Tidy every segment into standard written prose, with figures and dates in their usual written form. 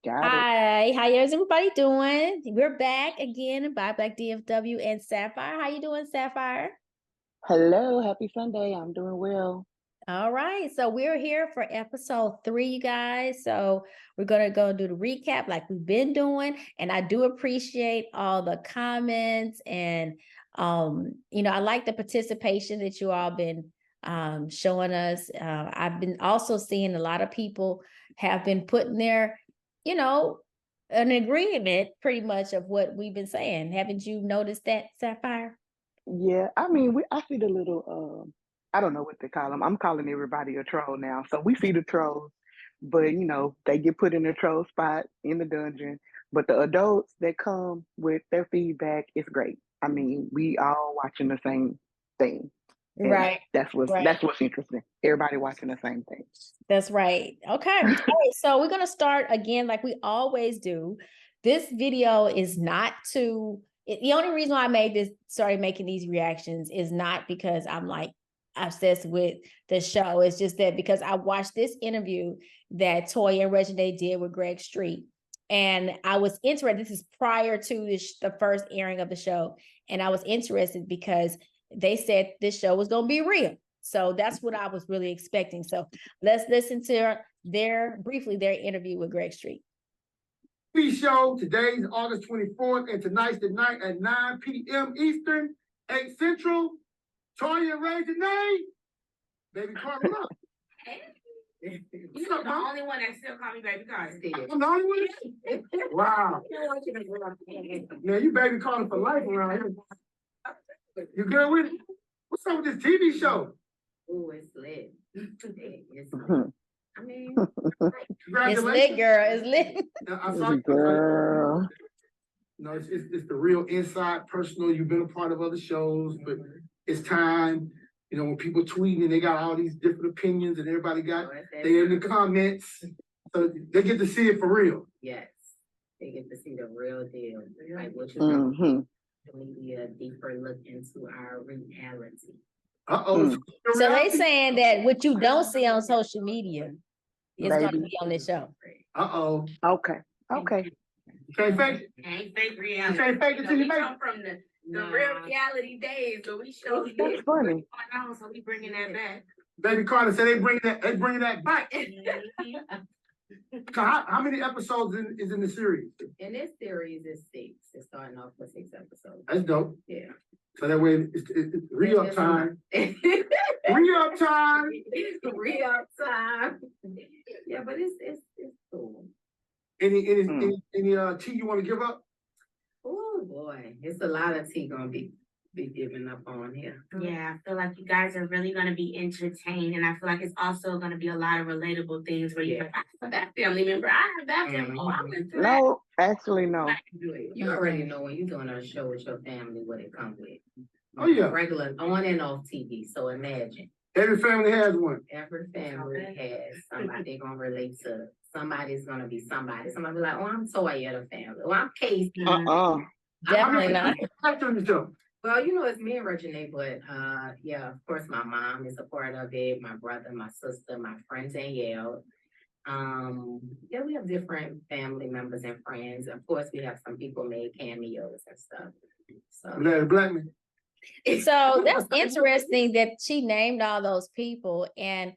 Got it. Hi, how is everybody doing? We're back again by Black DFW and Sapphire. How you doing, Sapphire? Hello, happy Sunday. I'm doing well. All right, so we're here for episode 3, you guys. So we're gonna go do the recap like we've been doing, and I do appreciate all the comments and I like the participation that you all been showing us. I've been also seeing a lot of people have been putting their, you know, an agreement pretty much of what we've been saying. Haven't you noticed that, Sapphire? Yeah, I see the little I don't know what they call them. I'm calling everybody a troll now. So we see the trolls, but they get put in the troll spot in the dungeon. But the adults that come with their feedback is great. I mean, we all watching the same thing. And Right. that's what's interesting. Everybody watching the same thing. That's right. Okay. All right. So we're going to start again, like we always do. This video is not the only reason why started making these reactions is not because I'm like obsessed with the show. It's just that because I watched this interview that Toya and Reginae did with Greg Street. And I was interested. This is prior to the first airing of the show. And I was interested because they said this show was going to be real. So that's what I was really expecting. So let's listen to their interview with Greg Street. Show today is August 24th, and tonight's the night at 9 p.m. Eastern, 8 Central. Toya and Reginae, baby Carter, up. You're the only one that still call me baby Carter. I'm the only one. Wow. Man, you baby Carter for life around here. You good with it? What's up with this TV show? Oh, it's lit. It's I mean, it's lit, girl. It's lit. Girl. It's the real inside personal. You've been a part of other shows, but it's time. When people tweeting and they got all these different opinions and everybody they in the comments. So they get to see it for real. Yes. They get to see the real deal. Like what you media deeper look into our reality. Uh-oh. So they saying that what you don't see on social media is going to be on this show. Uh-oh. Okay. You can't fake it. Ain't fake reality. You can't fake it till you make it. Come from the real reality days, so we show you. That's funny. So we bringing that back. Baby Carter said they bringing that back. So how many episodes is in the series? In this series, it's 6. It's starting off with 6 episodes. That's dope. Yeah. So that way it's re-up time. Re-up time. Re-up time. Yeah, but it's cool. Any tea you want to give up? Oh boy, it's a lot of tea gonna be giving up on here. Yeah, I feel like you guys are really going to be entertained, and I feel like it's also going to be a lot of relatable things where you have that family member. I have that family. No, actually, no. You already know when you're doing a show with your family what it comes with. Oh yeah, regular on and off TV. So imagine every family has one. Every family has somebody they're gonna relate to. Somebody's gonna be somebody. Somebody be like, "Oh, I'm Toya the family. Oh, I'm Casey." Definitely not. Well, it's me and Reginae, but yeah, of course, my mom is a part of it. My brother, my sister, my friend Danielle. Yeah, we have different family members and friends. Of course, we have some people made cameos and stuff. So, black man. So that's interesting that she named all those people, and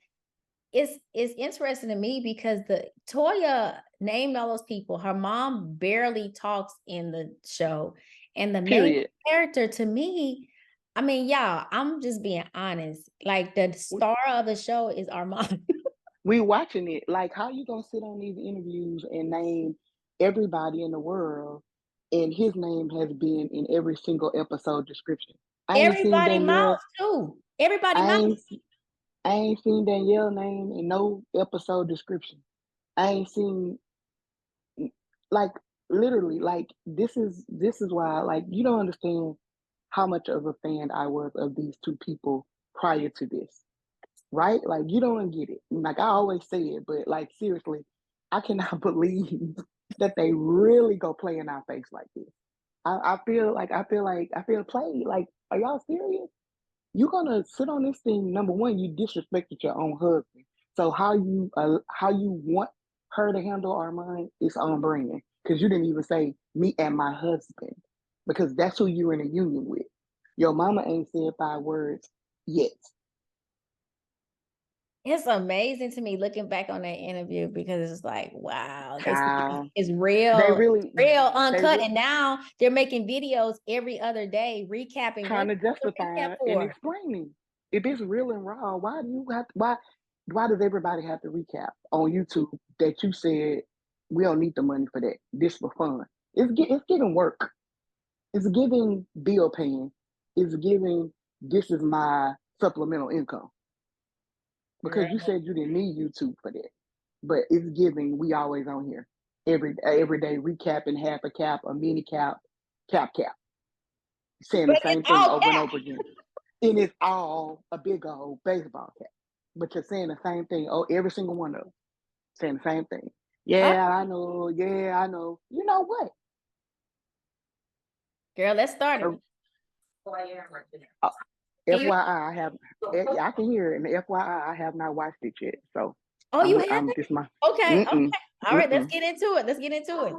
it's interesting to me because the Toya named all those people. Her mom barely talks in the show. And the main character to me, I mean, y'all, I'm just being honest. Like the star of the show is Armand. We watching it. Like, how you gonna sit on these interviews and name everybody in the world, and his name has been in every single episode description. Everybody mouth too. Everybody mouth. I ain't seen Danielle's name in no episode description. I ain't seen literally, this is why, you don't understand how much of a fan I was of these two people prior to this, right? Like, you don't get it. Like, I always say it, but seriously, I cannot believe that they really go play in our face like this. I feel played. Like, are y'all serious? You're gonna sit on this thing. Number one, you disrespected your own husband. So how you want her to handle Armand, it's on brand. Because you didn't even say me and my husband, because that's who you're in a union with. Your mama ain't said 5 words yet. It's amazing to me looking back on that interview because it's like, wow, it's They real, really, real uncut. they And now they're making videos every other day recapping. trying to What justify recap and for? explaining. If it's real and raw, why do you have why does everybody have to recap on YouTube that you said we don't need the money for that? This for fun. It's giving work. It's giving bill paying. It's giving this is my supplemental income. Because you said you didn't need YouTube for that. But it's giving we always on here. Every day recapping half a cap, a mini cap, cap. Saying the But same it's thing all over and cap. over again. And it's all a big old baseball cap. But you're saying the same thing. Oh, every single one of them saying the same thing. Yeah, I know. Yeah, I know. You know what? Girl, let's start it. FYI, I can hear it. And FYI, I have not watched it yet. So you haven't? This my Okay. mm-mm, All right, let's mm-mm. get into it. Let's get into it.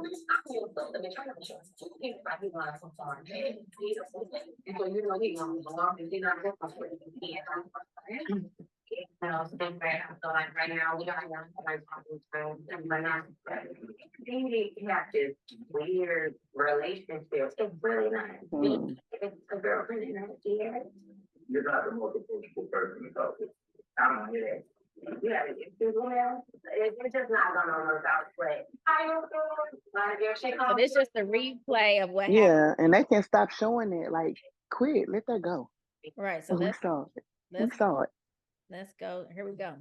So like right now, we don't have they have this weird relationship. It's really nice. It's a girlfriend and a kid. You're not the most approachable person to talk to. I don't hear that. Yeah, it's just not gonna work out. But So this is just a replay of what happened. Yeah, and they can stop showing it. Like, quit, let that go. Right. So we saw it. We saw it. Let's go. Here we go.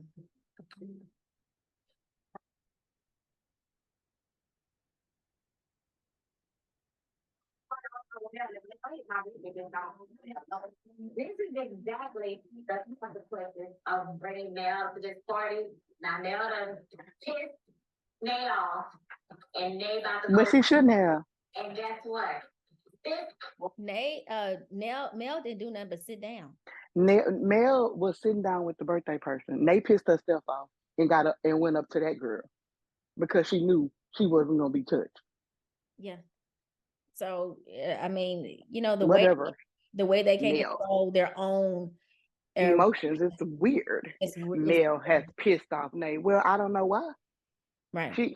This is exactly the consequences of bringing Nell to this party. Now Nell done pissed Nate off, and Nate about to go. But she shouldn't have. And guess what? Mel didn't do nothing but sit down. Mel was sitting down with the birthday person. Nate pissed herself off and got up and went up to that girl because she knew she wasn't gonna be touched. Yeah. So I mean, you know, the way they can control their own emotions, it's weird. Mel has pissed off Nate. Well, I don't know why. Right. She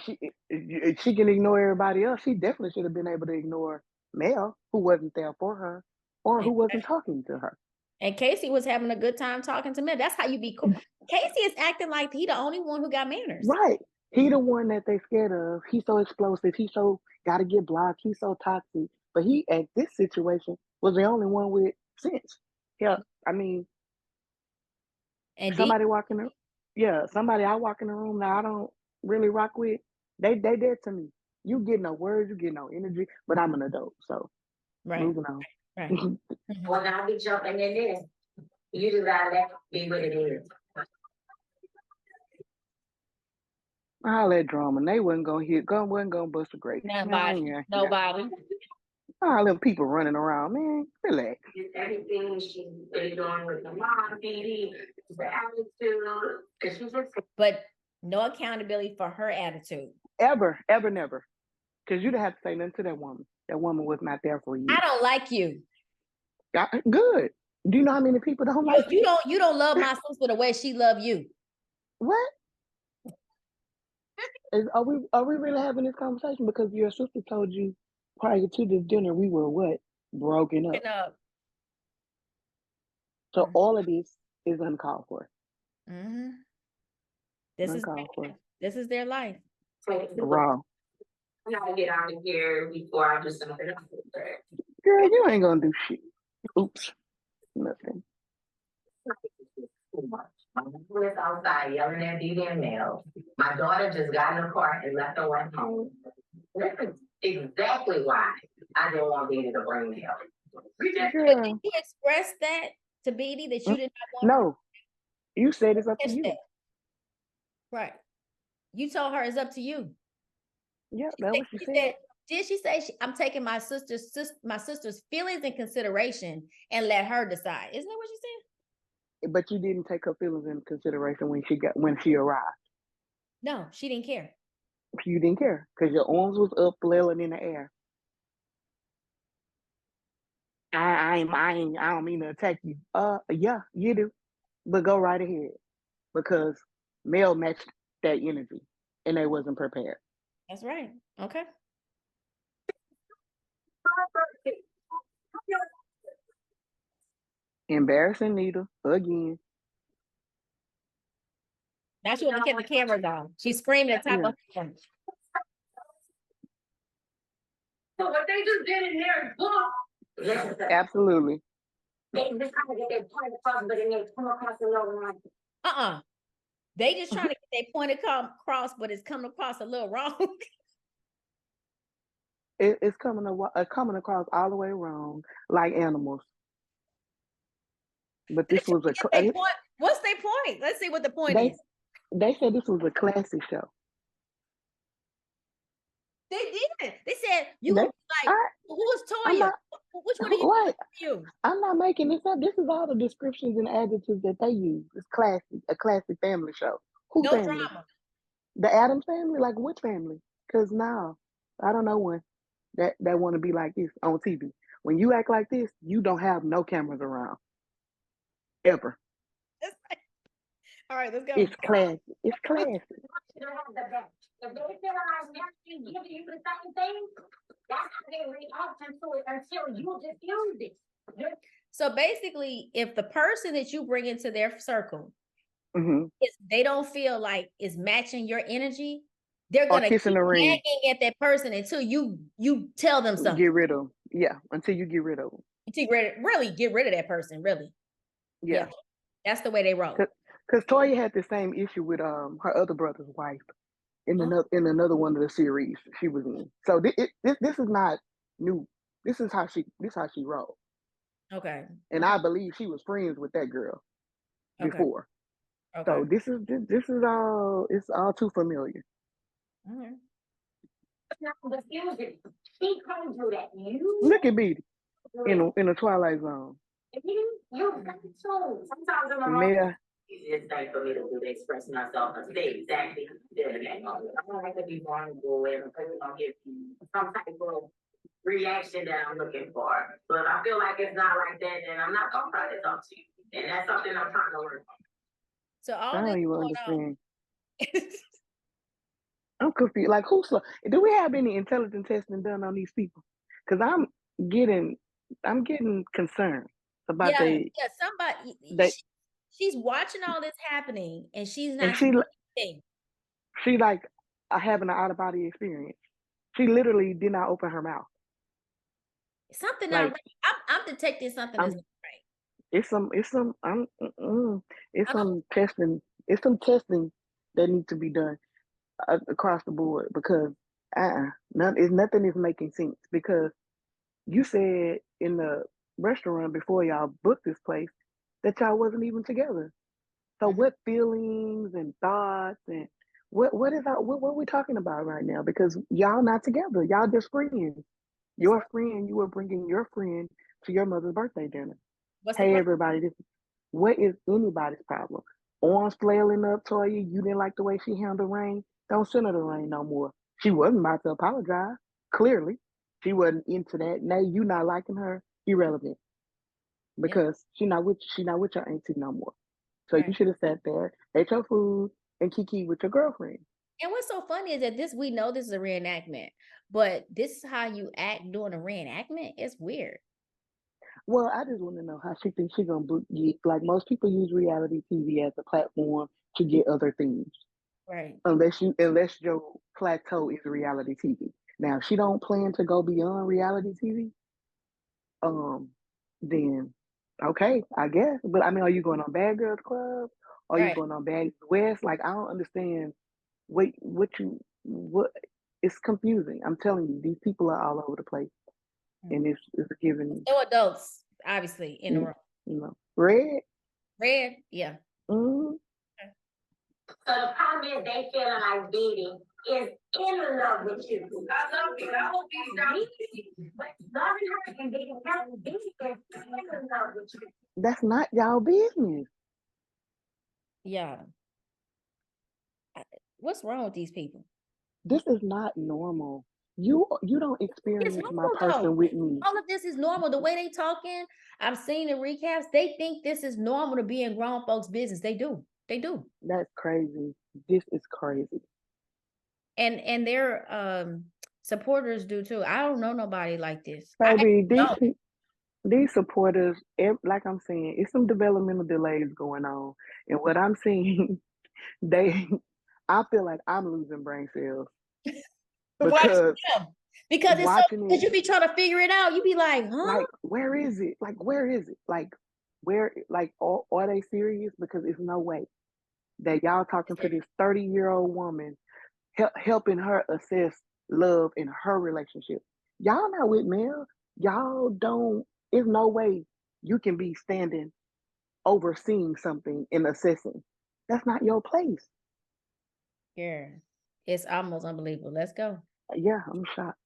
can ignore everybody else. She definitely should have been able to ignore Mel, who wasn't there for her or who wasn't talking to her. And Casey was having a good time talking to Mel. That's how you be cool. Casey is acting like he the only one who got manners. Right. He the one that they scared of. He's so explosive. He so gotta get blocked. He's so toxic. But he, at this situation, was the only one with sense. Yeah, I mean, and somebody walking in, somebody I walk in the room that I don't really rock with, they dead to me. You get no words, you get no energy, but I'm an adult, so moving on. Right. Well, I'll be jumping in this. You just gotta let be what it is. All that drama, they wasn't gonna bust a grape. Nobody. All them people running around, man. Relax. Everything she's been doing with the mom, the attitude, but no accountability for her attitude. Ever, never. Because you didn't have to say nothing to that woman. That woman was not there for you. I don't like you. Good. Do you know how many people don't like you? You don't love my sister the way she love you. What? Are we really having this conversation? Because your sister told you prior to this dinner we were what? Broken up. So all of this is uncalled for. Mm-hmm. This is their life. Wrong. I gotta get out of here before I do something else. Girl, you ain't gonna do shit. Oops. Nothing. Was outside yelling at Dee and Mel. My daughter just got in the car and left her went home. This is exactly why I didn't want Dee to bring Mel. Did you express that to Beatty that you did not want? No. You said it's up to you. Right. You told her it's up to you. Yeah, that's what she said. Did she say I'm taking my sister's feelings in consideration and let her decide? Isn't that what she said? But you didn't take her feelings into consideration when she arrived. No, she didn't care. You didn't care because your arms was up, flailing in the air. I don't mean to attack you. Yeah, you do, but go right ahead because male matched that energy, and they wasn't prepared. That's right. Okay. Embarrassing Nita again. Now she want to get the cameras on. She's screaming at the top Yeah. of her. So what they just did in their book, Absolutely. they just kind of get their point across, but then they come across a little wrong. They just trying to get their point across, but it's coming across a little wrong. It's coming across all the way wrong, like animals. But this was What's their point? Let's see what the point is. They said this was a classy show. They did. They said you like, who was Toya? Which one are you? I'm not making this up. This is all the descriptions and adjectives that they use. It's classy, a classy family show. Who no family? drama. The Addams family? Like which family? Because now I don't know one that want to be like this on TV. When you act like this, you don't have no cameras around. Ever. All right, let's go. It's classy. It's classy. If they feel like naturally giving you the same thing, that's how they react to it until you diffuse it. So basically, if the person that you bring into their circle, they don't feel like it's matching your energy, they're gonna keep nagging at that person until you tell them something. Get rid of them. Until you get rid of them. Really get rid of that person. Really. Yeah. That's the way they roll. Because Toya had the same issue with her other brother's wife in another one of the series she was in. So this is not new. This is how she rolled. Okay. And I believe she was friends with that girl before. Okay. So this is all, it's all too familiar. Okay. She can't do that. Look at Beatty in a Twilight Zone. Sometimes I'm wrong. Easiest thing for me to do to express myself and say exactly I don't like to be vulnerable and I'm gonna give you some type of reaction that I'm looking for. But if I feel like it's not like that, then I'm not gonna try to talk to you. And that's something I'm trying to work on. So I don't even understand. I'm confused. Like, do we have any intelligence testing done on these people? Because I'm getting concerned about somebody. She's watching all this happening, and she's not. She like having an out of body experience. She literally did not open her mouth. Something like, I'm detecting something that's not right. It's some testing. It's some testing that needs to be done across the board because nothing is making sense. Because you said in the restaurant before y'all booked this place that y'all wasn't even together. So what feelings and thoughts and what are we talking about right now? Because y'all not together. Y'all just friends. Your friend, you were bringing your friend to your mother's birthday dinner. Hey everybody, what is anybody's problem? Arms flailing up, Toya, you didn't like the way she handled Rain. Don't send her to Rain no more. She wasn't about to apologize. Clearly, she wasn't into that. Now you not liking her, irrelevant. Because she not with your auntie no more. So you should have sat there, ate your food, and kiki with your girlfriend. And what's so funny is that we know this is a reenactment, but this is how you act during a reenactment. It's weird. Well, I just want to know how she thinks she's gonna get. Like most people use reality TV as a platform to get other things. Right. Unless your plateau is reality TV. Now, if she don't plan to go beyond reality TV, then okay, I guess. But I mean, are you going on Bad Girls Club? Are you going on Bad West? Like, I don't understand what it's confusing. I'm telling you, these people are all over the place. And it's giving no adults, obviously, in the room. You know, red, yeah. Mm-hmm. Okay. So the problem is they feeling like Didi is in love with you. I love you. I hope he's not. But loving her and getting help, Didi is in love with you. That's not y'all business. Yeah. What's wrong with these people? This is not normal. You don't It's experience my normal person though. with me. All of this is normal. The way they talking, I've seen the recaps. They think this is normal to be in grown folks' business. They do. They do. That's crazy. This is crazy. And their supporters do too. I don't know nobody like this. Baby, don't. these supporters, like I'm saying, it's some developmental delays going on. And what I'm seeing, I feel like I'm losing brain cells Watching because them. Because it's so watching because it, you be trying to figure it out. You be like, huh? like, where is it? Like, where is it? Like, are they serious? Because it's no way that y'all talking to this 30-year-old woman, helping her assess love in her relationship. Y'all not with Mel. Y'all don't, there's no way you can be standing overseeing something and assessing. That's not your place. Yeah. It's almost unbelievable. Let's go. Yeah, I'm shocked.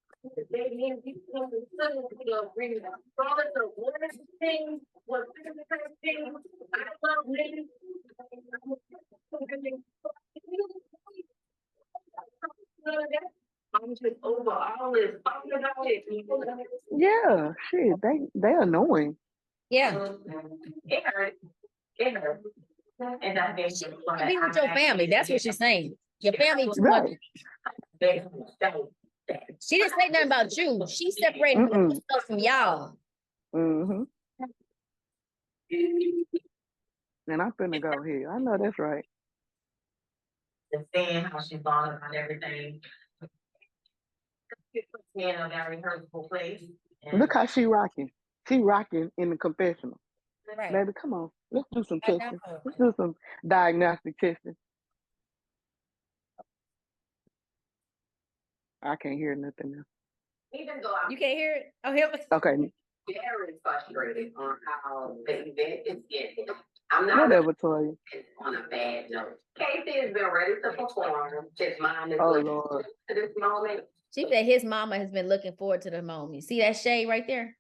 I'm just over all this talking about it. Yeah, shit, they annoying. Yeah. It hurt. It hurt. And I think She don't wanna be with your family. That's what she's saying. Your family too much. Right. She didn't say nothing about you. She separated herself from y'all. Mm-hmm. And I'm finna go here. I know that's right. And seeing how she's gone about everything. It puts me in a very hurtful place. Look how she rocking. She rocking in the confessional. Right. Baby, come on. Let's do some I testing. know. Let's do some diagnostic testing. I can't hear nothing else. Even though I'm You can't hear it? Oh, here. Okay, very frustrated on how the event is getting. I'm not whatever, Toya. on a bad note. Casey has been ready to perform. His mom is Oh, looking Lord. to this moment. She said his mama has been looking forward to the moment. See that shade right there?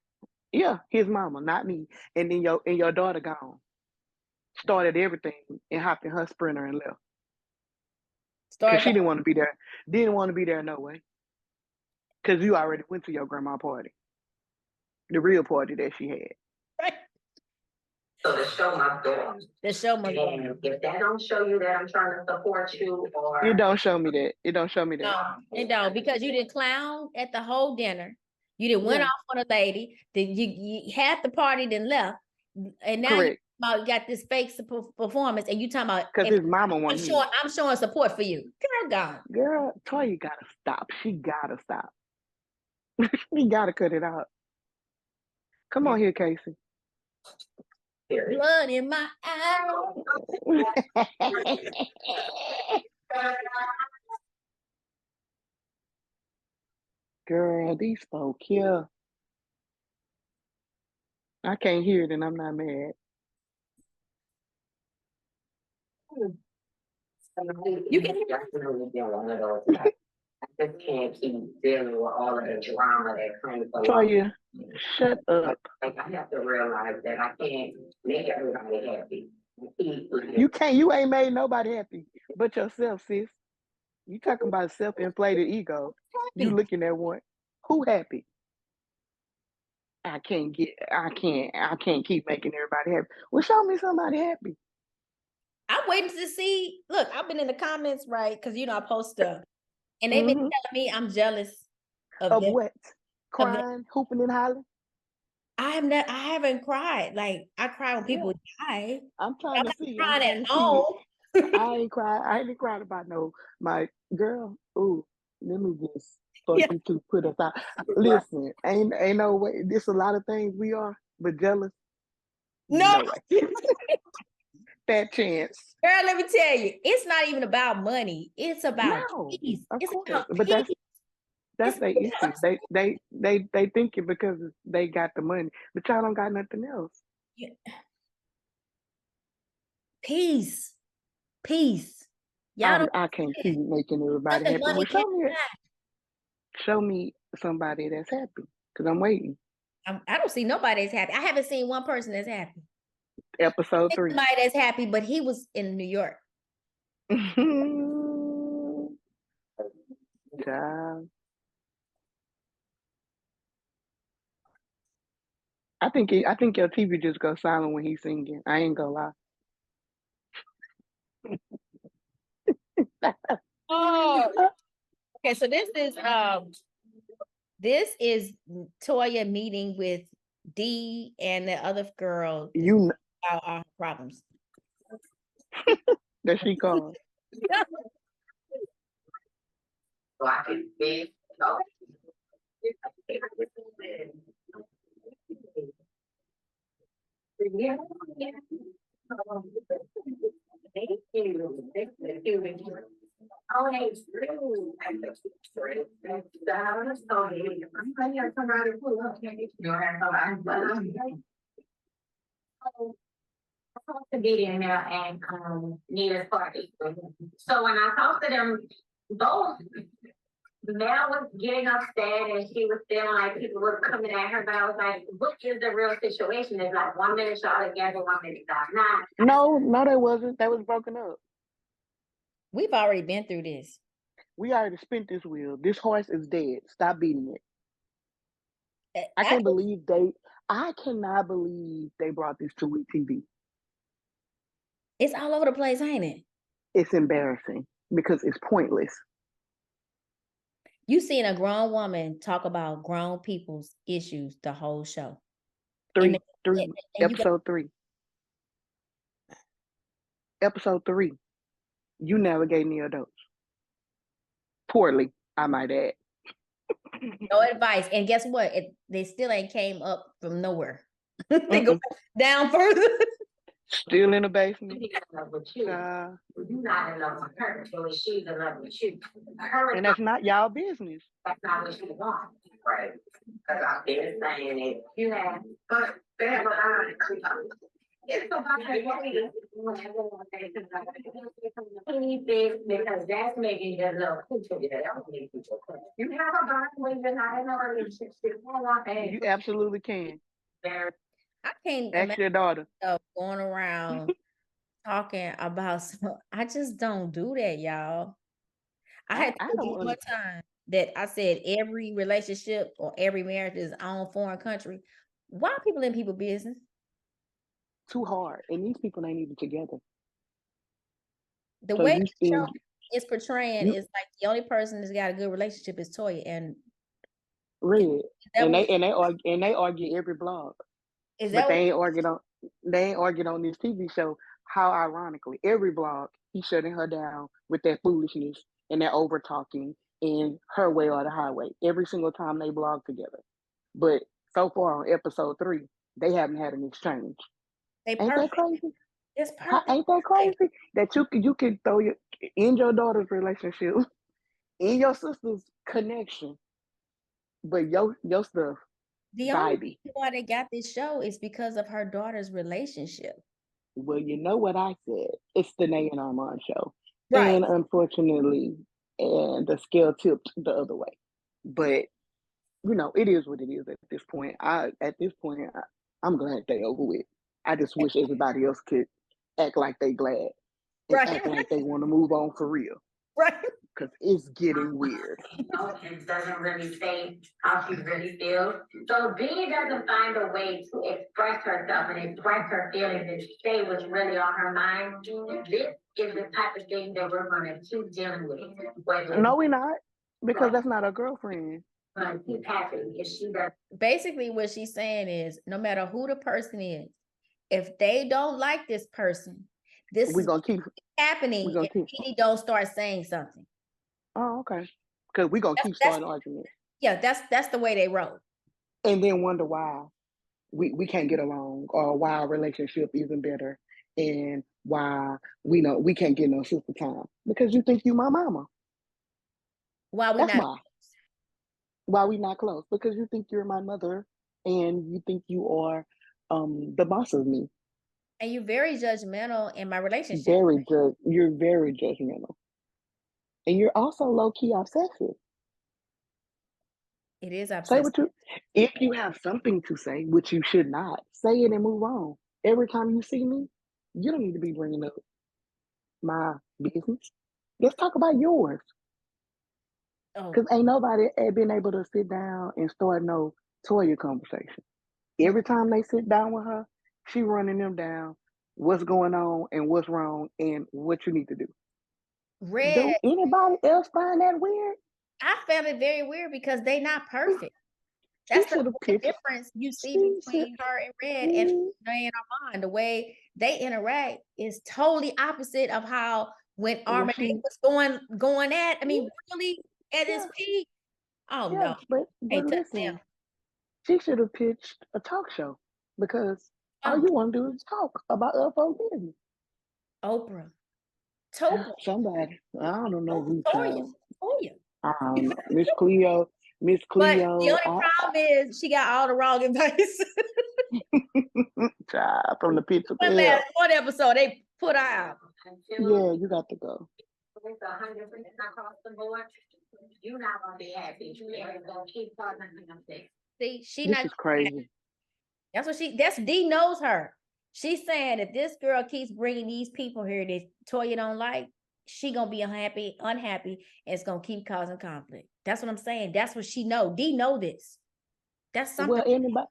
Yeah, his mama, not me. And then your daughter gone. Started everything and hopped in her Sprinter and left. Because she didn't want to be there. Didn't want to be there no way. Because you already went to your grandma party. The real party that she had. Right. So the show must go on. The show must go on. And if that don't show you that I'm trying to support you, or It don't show me that. It don't show me that. No, it don't, because you didn't clown at the whole dinner. You didn't went off on a lady. Then you had the party, then left, and now Correct. you got this fake performance, and you talking about Because his mama wanted him. I'm showing support for you. Girl, gone. Girl, Toya gotta stop. She gotta stop. She gotta cut it out. Come on here, Casey. Blood in my eyes. Girl, these folk here. I can't hear it and I'm not mad. You can definitely be one of those. I just can't keep dealing with all of the drama that comes along. Toya, shut up. Like, I have to realize that I can't make everybody happy. You can't. You ain't made nobody happy but yourself, sis. You talking about self-inflated ego. You looking at one. Who happy? I can't keep making everybody happy. Well, show me somebody happy. I'm waiting to see. Look, I've been in the comments, right? Because I post stuff, and they've been telling me I'm jealous of what? Crying, hooping and hollering. I haven't cried. Like, I cry when people die. I'm trying to see. Crying at home. I ain't cried. I ain't cried about my girl. Ooh, let me just fuck you to put us out. Listen, ain't no way. There's a lot of things we are, but jealous. No way. Fat chance. Girl, let me tell you, it's not even about money. It's about peace. Of course. About But peace. that's their issue. They think it because they got the money, but y'all don't got nothing else. Yeah. Peace. Y'all I can't keep making everybody happy. Well, show me somebody that's happy, because I'm waiting. I don't see nobody that's happy. I haven't seen one person that's happy. Episode 3. Somebody that's happy, but he was in New York. Child. I think your TV just goes silent when he's singing. I ain't gonna lie. Oh, okay. So this is Toya meeting with D and the other girl You about our problems. that she called. So I can be, oh. Yeah. Thank you. Thank you. Oh, it's true. To be in there and Nina's party. So when I talked to them both, Mel was getting upset and she was feeling like people were coming at her, but I was like, what is the real situation? It's like 1 minute y'all together, 1 minute y'all not. No, they wasn't. They was broken up. We've already been through this. We already spent this wheel. This horse is dead. Stop beating it. I cannot believe they brought this to WE TV. It's all over the place, ain't it? It's embarrassing because it's pointless. You seen a grown woman talk about grown people's issues the whole show. Episode 3. Episode 3. You navigating the adults. Poorly, I might add. No advice. And guess what? They still ain't came up from nowhere. They go down further. Still in the basement. He's in love with you. You're not in love with her, so she's in love with you. And that's not y'all business. That's not what she wants, right? Because I've been saying it. You have, but they have it's about because that's making your little picture. You have a bond when you're not in a relationship. You absolutely can. I can't ask your daughter going around talking about I just don't do that, y'all. I had to do one time that I said every relationship or every marriage is own foreign country. Why are people in people's business? Too hard. And these people ain't even together. The way the show is portraying is like the only person that's got a good relationship is Toya and Red. And they argue every blog. But they ain't arguing on this TV show. How ironically, every blog he's shutting her down with that foolishness and that over talking and her way or the highway. Every single time they blog together. But so far on episode 3, they haven't had an exchange. Ain't that crazy? It's perfect. Ain't that crazy? That you can throw in your daughter's relationship, in your sister's connection, but your stuff. The only reason why they got this show is because of her daughter's relationship. Well, you know what I said. It's the Nay and Armand show. Right. And unfortunately, the scale tipped the other way. But, it is what it is at this point. I'm glad they over with. I just wish everybody else could act like they glad and act like they want to move on for real. Right. Because it's getting weird. It doesn't really say how she really feels. So B doesn't find a way to express herself and express her feelings and say what's really on her mind. This is the type of thing that we're going to keep dealing with. No, we're not. Because that's not her girlfriend. Keep happy if she does. Basically, what she's saying is no matter who the person is, if they don't like this person, we're gonna keep happening if Petey don't start saying something. Oh, okay. Because we're gonna keep starting arguments. Yeah, that's the way they roll. And then wonder why we can't get along, or why our relationship isn't better, and why we can't get no sister time. Because you think you my mama. Why we Why we not close? Because you think you're my mother, and you think you are the boss of me. And you're very judgmental in my relationship. You're very judgmental. And you're also low-key obsessive. It is obsessive. If you have something to say, which you should not, say it and move on. Every time you see me, you don't need to be bringing up my business. Let's talk about yours. Oh, Because ain't nobody been able to sit down and start no Toya conversation. Every time they sit down with her, she running them down what's going on and what's wrong and what you need to do. Red. Do anybody else find that weird? I found it very weird because they not perfect. She That's the should have pitched. difference you see She between her and Red and should. Diane Armand. The way they interact is totally opposite of how when Well, Armand was going at. I mean, really at his yeah, peak. Oh yeah, no, but ain't touch them. listen, she should have pitched a talk show because all Oh, you want to do is talk about other folks' business. Oprah, Topa, Somebody, I don't know who, Toya, child. Toya. I don't know. Miss Cleo, But the only problem is she got all the wrong advice. child, from the pits of hell. One episode they put her out. Yeah, you got to go. It's 100% across the board. You're not gonna be happy. You're gonna keep talking about this. See, she This not. is crazy. That's D knows her. She's saying if this girl keeps bringing these people here that Toya don't like, she gonna be unhappy, and it's gonna keep causing conflict. That's what I'm saying. That's what she know. D know this. That's something. Well,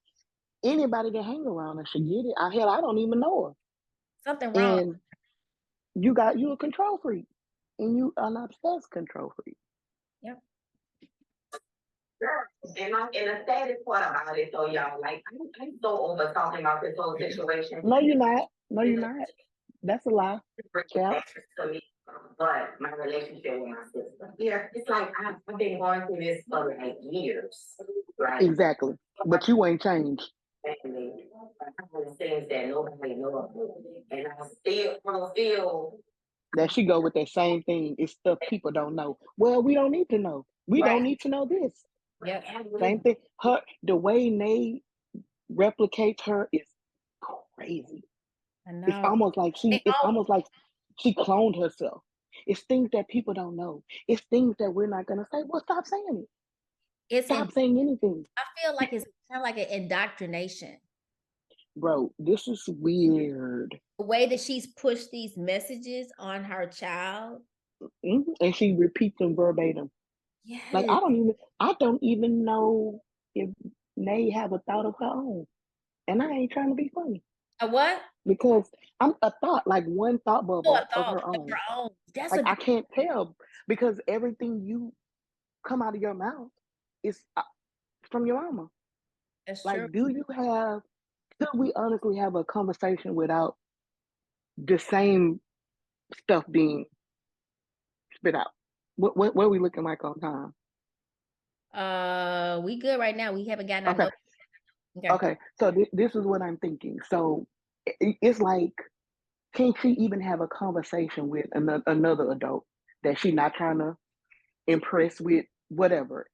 anybody that hang around her should get it. I don't even know her. Something wrong. And you a control freak, and you an obsessed control freak. Yep. And the saddest part about it, though, y'all, like I'm so over talking about this whole situation. No, you're not. No, you're not. That's a lie. Yeah. To me, but my relationship with my sister, yeah, it's like I've been going through this for like years, right? Exactly. But you ain't changed. And the things that nobody knows, and I still don't feel That she go with that same thing. It's stuff people don't know. Well, we don't need to know. We don't need to know this. Yep. Same thing. The way Nate replicates her is crazy. I know. It's almost like she cloned herself. It's things that people don't know. It's things that we're not gonna say. Well, stop saying it. Stop saying anything. I feel like it's kind of like an indoctrination. Bro, this is weird. The way that she's pushed these messages on her child. Mm-hmm. And she repeats them verbatim. Yes. Like I don't even know if Nay have a thought of her own. And I ain't trying to be funny. A what? Because I'm a thought, like one thought bubble of her own. That's like I can't tell because everything you come out of your mouth is from your mama. That's like, true. could we honestly have a conversation without the same stuff being spit out? What are we looking like on time? We good right now. We haven't gotten okay. Okay. So this is what I'm thinking. So it's like, can she even have a conversation with another adult that she's not trying to impress with, whatever,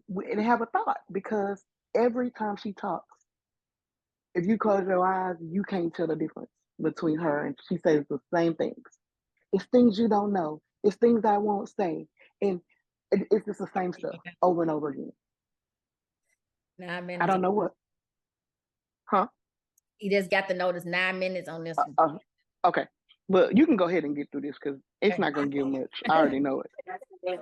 and have a thought? Because every time she talks, if you close your eyes, you can't tell the difference between her, and she says the same things. It's things you don't know. It's things I won't say. And it's just the same stuff over and over again. 9 minutes. I don't know what. Huh? He just got to notice 9 minutes on this one. Okay. But you can go ahead and get through this because it's not going to give much. I already know it. You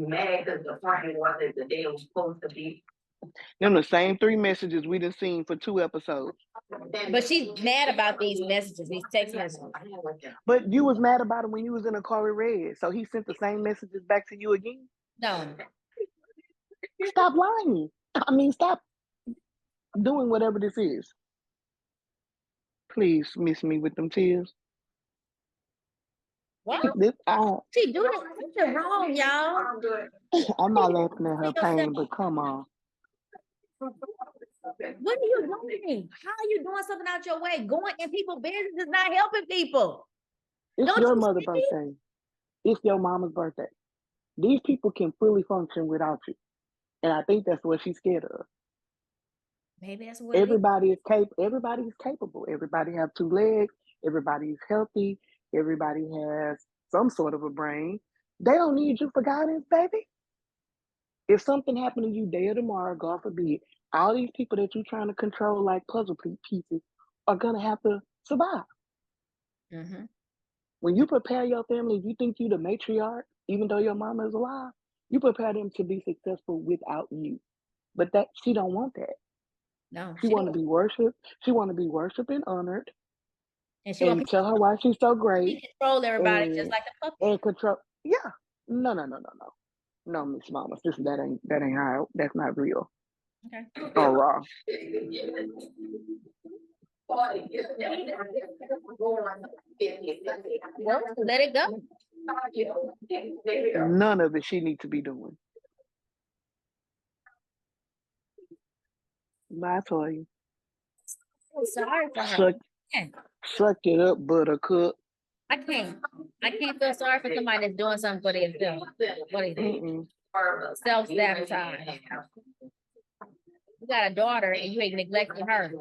mad because the party wasn't the day it was supposed to be. Them the same 3 messages we done seen for 2 episodes. But she's mad about these messages, these text messages. But you was mad about it when you was in a car with Red, so he sent the same messages back to you again? No. Stop lying. I mean, stop doing whatever this is. Please miss me with them tears. What? She doing something wrong, y'all. I'm not laughing at her pain, but come on. What are you doing? How are you doing something out your way? Going in people's business is not helping people. It's your mother's birthday. It's your mama's birthday. These people can fully function without you. And I think that's what she's scared of. Maybe that's what everybody is capable. Everybody have 2 legs. Everybody is healthy. Everybody has some sort of a brain. They don't need you for guidance, baby. If something happened to you day or tomorrow, God forbid, All these people that you're trying to control like puzzle pieces are gonna have to survive. Mm-hmm. When you prepare your family, if you think you the matriarch, even though your mama is alive, you prepare them to be successful without you. But that she don't want that. No, She she want to don't. be worshipped. She want to be worshipped and honored, And she want and people tell her why she's so to great control everybody just and like the puppet. and control. Yeah, no, Miss Mama, sister, that ain't how. That's not real Okay. or raw. Well, let it go. None of it she needs to be doing. But I tell you, I'm sorry for her. suck, Man, suck it up, buttercup. I can't. I can't feel sorry for somebody that's doing something for themselves. What is it? Mm-mm. Self-sabotage. You got a daughter and you ain't neglecting her.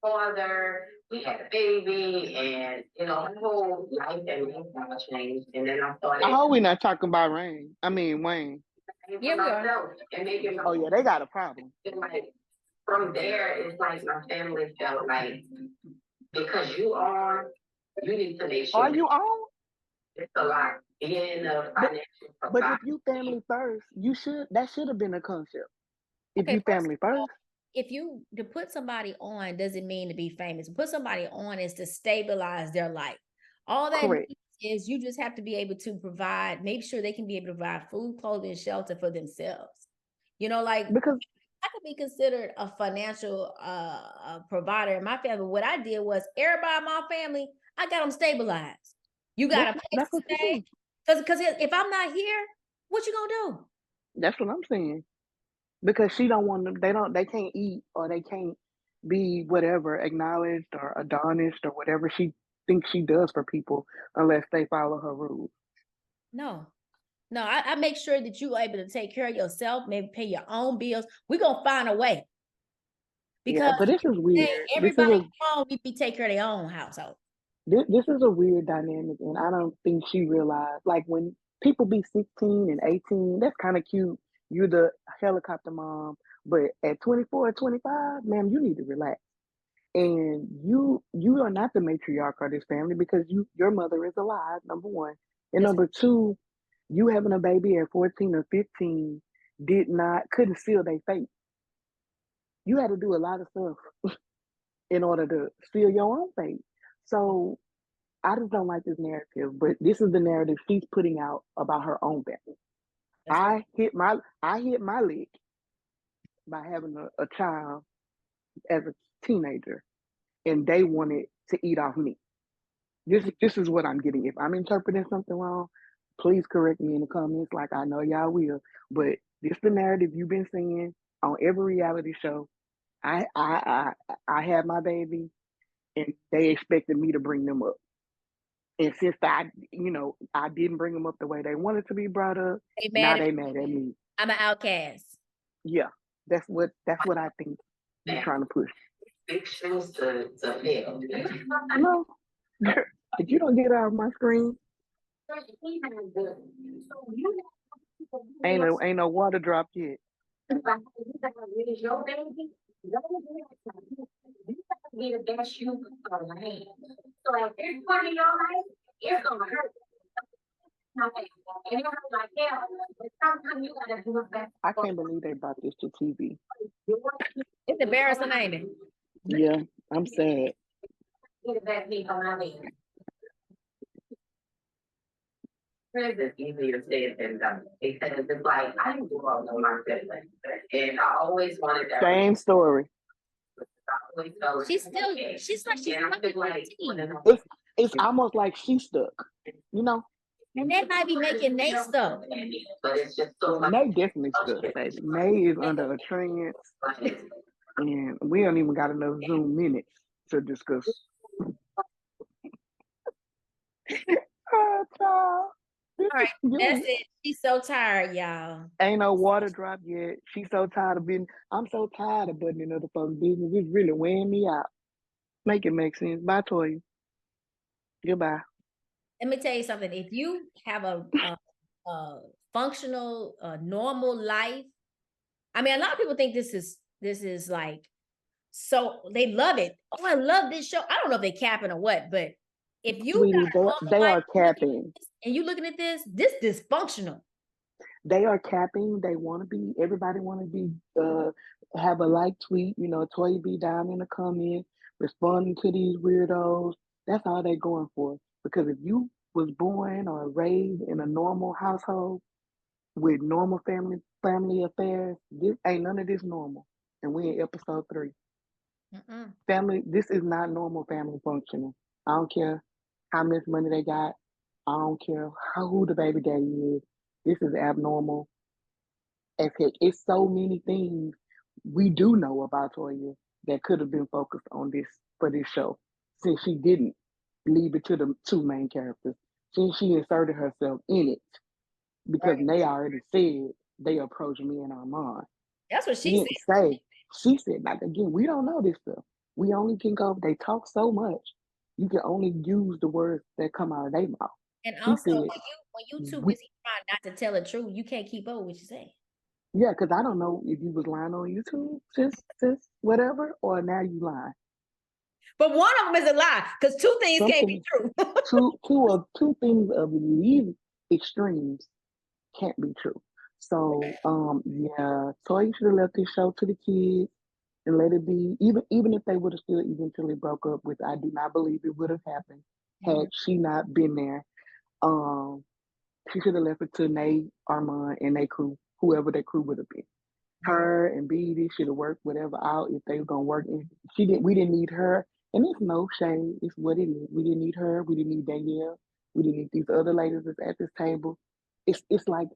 Father, we had a baby, and my whole life and lifestyle changed. And then I started. I hope we're not talking about Rain. I mean Wayne. Yeah, we are. And making Oh yeah, they got a problem. like from there, it's like my family felt like because you need to make sure Are you on? it's a lot. Being a financial But provider. if you family first, that should have been a concept. If Okay, you family first, if you to put somebody on doesn't mean to be famous. Put somebody on is to stabilize their life. All that correct. is you just have to be able to provide, make sure they can be able to provide food, clothing, and shelter for themselves. Like Because I could be considered a financial provider in my family. What I did was everybody in my family, I got them stabilized. You got a place that's to what you stay. do. Because if I'm not here, what you gonna do? That's what I'm saying. Because she don't want them. They can't eat or they can't be whatever acknowledged or adonished or whatever she thinks she does for people unless they follow her rules. No. No, I make sure that you're able to take care of yourself, maybe pay your own bills. We're gonna find a way. Yeah, Because but this is weird. everybody home need to take care of their own household. This is a weird dynamic, and I don't think she realized. Like when people be 16 and 18, that's kind of cute. You're the helicopter mom, but at 24 or 25, ma'am, you need to relax. And you are not the matriarch of this family because your mother is alive, number one. And That's number two, you having a baby at 14 or 15 couldn't seal their fate. You had to do a lot of stuff in order to seal your own fate. So I just don't like this narrative, but this is the narrative she's putting out about her own family. right. I hit my lick by having a child as a teenager, and they wanted to eat off me. This is what I'm getting. If I'm interpreting something wrong, please correct me in the comments, like I know y'all will. But this the narrative you've been seeing on every reality show. I had my baby, and they expected me to bring them up. And since I didn't bring them up the way they wanted to be brought up, They now mad at they me. mad at me. I'm an outcast. Yeah, that's what I think you're trying to push. Big shoes to fill. No, if you don't get out of my screen, ain't no water drop yet. Be the best you can. So if it's part of your life, it's gonna hurt. I can't believe they brought this to TV. It's embarrassing, ain't it? Yeah, I'm sad. It's easier said than done because it's like I didn't grow up with my siblings, and I always wanted that. Same story. She's like she's like 15. It's almost like she's stuck, you know. And that might be making Nate stuff. But it's just so much. Nay definitely stuck, baby. Nay is under a trance, and we don't even got enough Zoom minutes to discuss. Oh, child. All right, that's it. She's so tired, y'all. Ain't no water drop yet. She's so tired of being. I'm so tired of butting in other folks' business. It's really weighing me out. Make it make sense. Bye, Toya. Goodbye. Let me tell you something. If you have a functional, normal life, I mean, a lot of people think this is like, so they love it. Oh, I love this show. I don't know if they capping or what, but if you Sweetie, got a normal they life are capping. and you looking at this dysfunctional. They are capping. They want to be. Everybody want to be. Have a like tweet. You know, Toya be down in the comments responding to these weirdos. That's all they going for. Because if you was born or raised in a normal household with normal family affairs, this ain't none of this normal. And we in episode 3. Family, this is not normal family functioning. I don't care how much money they got. I don't care who the baby daddy is. This is abnormal as heck. It's so many things we do know about Toya that could have been focused on this for this show, since she didn't leave it to the 2 main characters, since she inserted herself in it, because they already said they approached me and Armand. That's what She she didn't said. say. She said, like, again, we don't know this stuff. We only can go. They talk so much. You can only use the words that come out of their mouth. And She also, said, when you too busy trying not to tell the truth, you can't keep up with what you say. yeah, because I don't know if you was lying on YouTube, just whatever, or now you lying. But one of them is a lie, because 2 things can't be true. two things of these extremes can't be true. So, yeah, Toya should have left this show to the kids and let it be. Even if they would have still eventually broke up, which I do not believe it would have happened had she not been there. She should have left it to Nate, Armand, and their crew, whoever their crew would have been. Her and Beatty should have worked whatever out if they were gonna work. And we didn't need her. And it's no shame. It's what it is. We didn't need her. We didn't need Danielle. We didn't need these other ladies that's at this table. It's like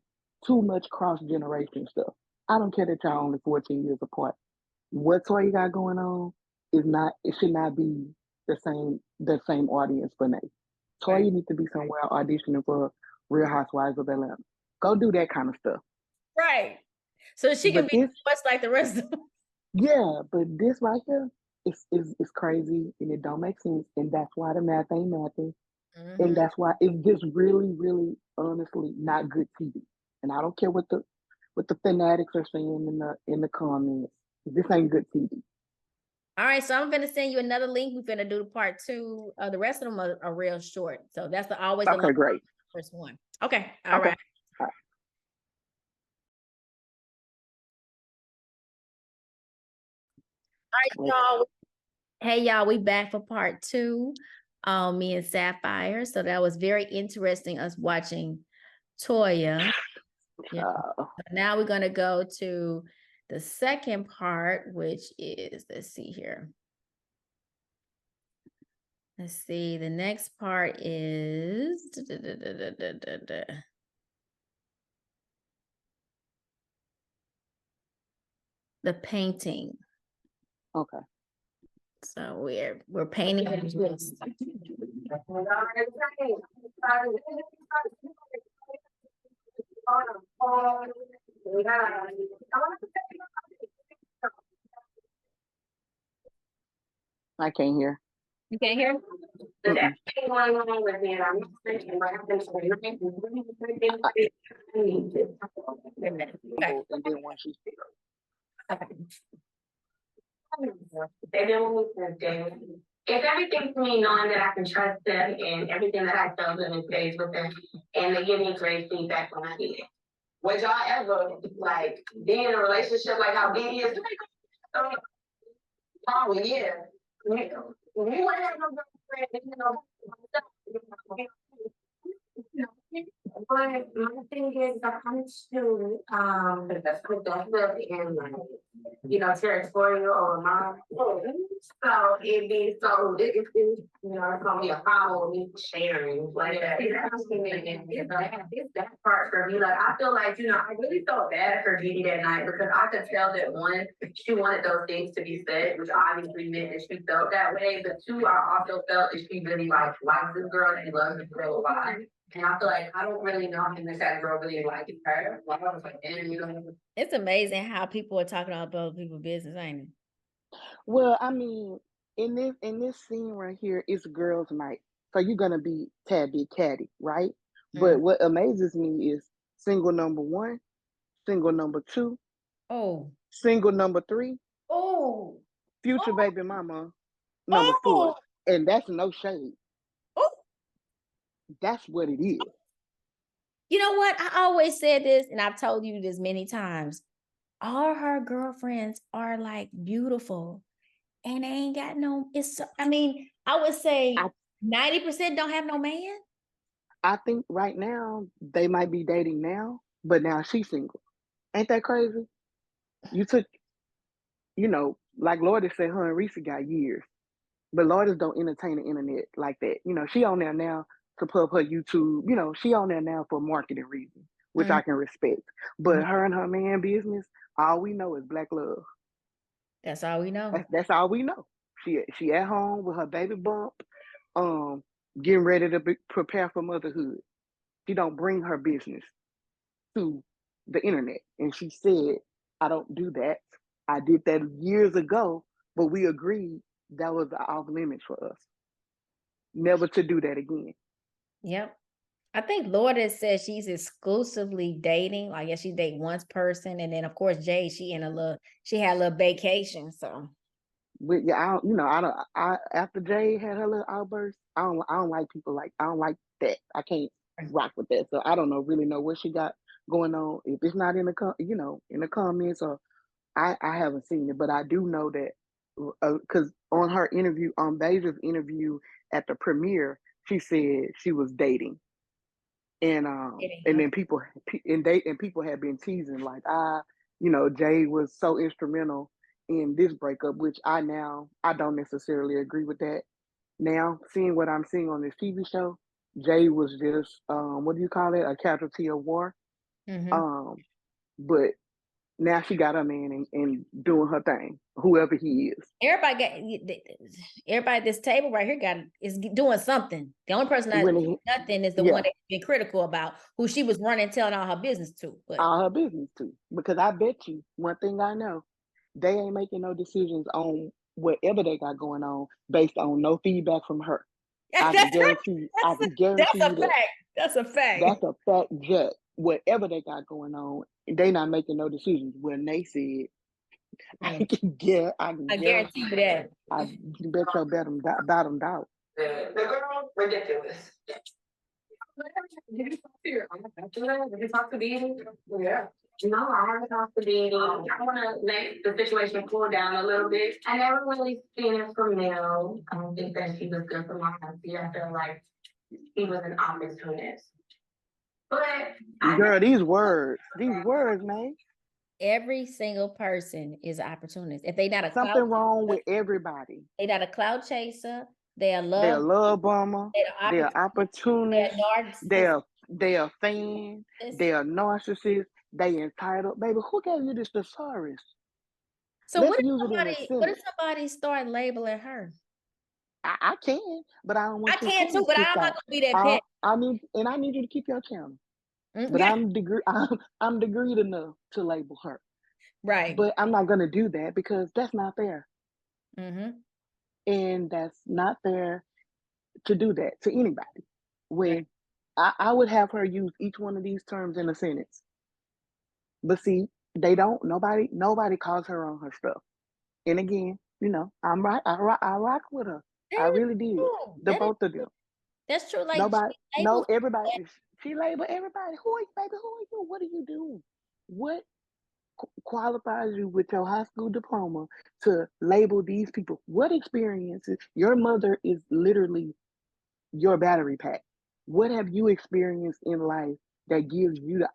too much cross generation stuff. I don't care that y'all only 14 years apart. What Toya got going on is not. It should not be the same audience for Nate. Toya needs to be somewhere auditioning for Real Housewives of Atlanta. Go do that kind of stuff. Right. So she can be much like the rest of them. Yeah, but this right here is crazy and it don't make sense. And that's why the math ain't mathing. And that's why it's just really, really honestly not good TV. And I don't care what the fanatics are saying in the comments. This ain't good TV. All right, so I'm gonna send you another link. We're gonna do the part 2. The rest of them are real short. So that's always the great. First one. Okay. All right. All right, y'all. Hey, y'all, we back for part 2. Me and Sapphire. So that was very interesting, us watching Toya. Yeah. So now we're gonna go to the second part, which is, let's see here. Let's see, the next part is the painting. Okay. So we're painting. I can't hear. You can't hear? Mm-mm. It's everything to me knowing that I can trust them and everything that I tell them stays with them, and they give me great feedback when I need it. Would y'all ever like be in a relationship like how Diddy is? Oh yeah. We wouldn't have no girlfriend, But my thing is that comes to and territorial or mom. So it'd be it's gonna be a problem with me sharing like that. It's that part for me. Like I feel like, I really felt bad for Didi that night because I could tell that one, she wanted those things to be said, which obviously meant that she felt that way. But 2, I also felt that she really likes this girl and loves this girl a lot. And I feel like I don't really know him if that girl really likes her. Like, I was like, It's amazing how people are talking about other people's business, ain't it? Well, I mean, in this scene right here, it's girls' night. So you're gonna be tad bit catty, right? But what amazes me is single number 1, single number 2, Oh. Single number 3, Oh. future baby mama number 4. Oh. And that's no shade. Oh. That's what it is. You know what? I always said this, and I've told you this many times. All her girlfriends are like beautiful, and they ain't got no. I mean, I would say 90% don't have no man. I think right now they might be dating now, but now she's single. Ain't that crazy? You took, like Lourdes said, her and Reese got years, but Lourdes don't entertain the internet like that. She on there now to put up her YouTube. She on there now for marketing reasons, which I can respect. But her and her man business, all we know is black love. That's all we know. That's all we know. She at home with her baby bump, getting ready to prepare for motherhood. She don't bring her business to the internet. And she said, I don't do that. I did that years ago, but we agreed that was off limits for us. Never to do that again. Yep. I think Lourdes says she's exclusively dating. Like, she date one person, and then of course Jay, she had a little vacation. So, but yeah, after Jay had her little outburst, I don't like people I don't like that. I can't rock with that. So I don't really know what she got going on. If it's not in the comments, or I haven't seen it, but I do know that because on her interview, on Beja's interview at the premiere, she said she was dating. And then people had been teasing like, Jay was so instrumental in this breakup, which I don't necessarily agree with that. Now, seeing what I'm seeing on this TV show, Jay was just what do you call it, a casualty of war. But now she got her man and doing her thing, whoever he is. Everybody at this table right here is doing something. The only person that's doing nothing is the one that's been critical about, who she was telling all her business to. All her business to. Because I bet you, one thing I know, they ain't making no decisions on whatever they got going on based on no feedback from her. I can guarantee you that. That's a fact. That's a fact, Jet. Whatever they got going on, they not making no decisions. When they said, I can guarantee you that. I bet your bottom dollar. The girl, ridiculous. Did you talk to Dee? Yeah. No, I haven't talked to Dee. I want to make the situation cool down a little bit. I never really seen it from Mel. I don't think that she was good for my country. I feel like he was an opportunist. But girl, these words, man. Every single person is an opportunist. If they not a something wrong with everybody. They not a cloud chaser. They're a love bomber. They're opportunist. They're a fan. They're a narcissist. They entitled. Baby, who gave you this thesaurus? So what if somebody start labeling her? I can, but I don't want I can too, but I'm not gonna be that pet. I need you to keep your channel. But I'm degreed enough to label her. Right. But I'm not gonna do that because that's not fair. And that's not fair to do that to anybody. When I would have her use each one of these terms in a sentence. But see, they don't. Nobody calls her on her stuff. And again, I'm right. I rock with her. I really did. The both of them. That's true. Like everybody. She labeled everybody. Who are you, baby? Who are you? What are you doing? What qualifies you with your high school diploma to label these people? What experiences? Your mother is literally your battery pack. What have you experienced in life that gives you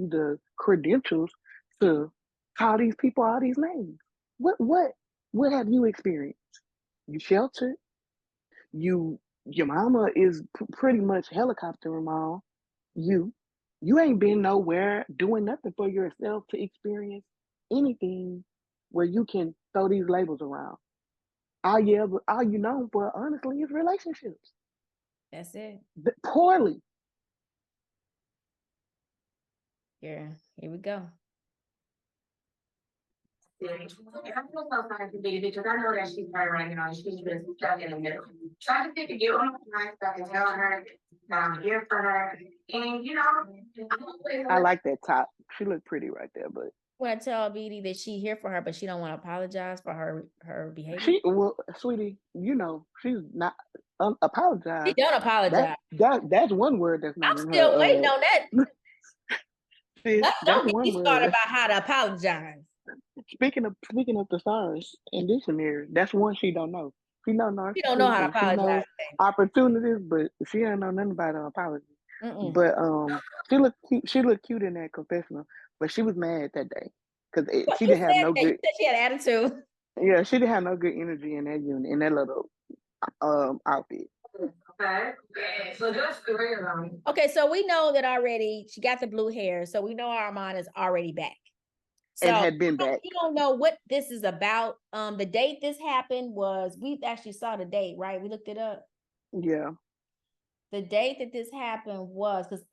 the credentials to call these people all these names? What have you experienced? You sheltered. Your mama is pretty much helicoptering mom. You ain't been nowhere doing nothing for yourself to experience anything where you can throw these labels around. All you know for, honestly, is relationships. That's it. Poorly. Yeah, here we go. Yeah. And I feel so sorry for Dee because I know that she's hurt right now and she's just stuck in the middle. So I just need to get on my stuff and tell her that I'm here for her. And I like that top. She looked pretty right there, but want to tell BD that she here for her, but she don't want to apologize for her behavior. Well, sweetie, you know, she's not She apologize. don't apologize. That's one word that's not I'm in still her. waiting on that. Sis, Don't that's get one me started word. about how to apologize. Speaking of thesaurus and dictionary, that's one she don't know. She know She don't know narcissist how to and she apologize. knows opportunities, but she don't know nothing about an apology. Mm-mm. But she looked cute. She looked cute in that confessional, but she was mad that day because But she you didn't have said no that. You good. said she had attitude. Yeah, she didn't have no good energy in that unit in that little outfit. Okay, so just three of them. Okay, so we know that already. She got the blue hair, so we know Armand is already back. And So had been back. you don't know what this is about. The date this happened was, we actually saw the date, right? We looked it up. Yeah. The date that this happened was because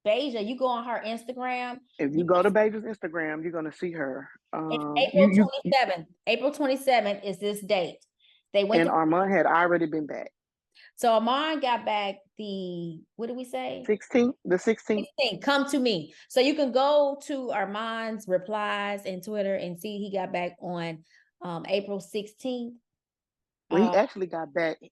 Beja, you go on her Instagram. If you go to Beja's Instagram, you're gonna see her. It's You April 27th. April 27th is this date. They went and to Armand had already been back. So Armand got back what did we say? 16th, the 16th. 16, come to me. So you can go to Armand's replies in Twitter and see he got back on April 16th. Well, he actually got back. We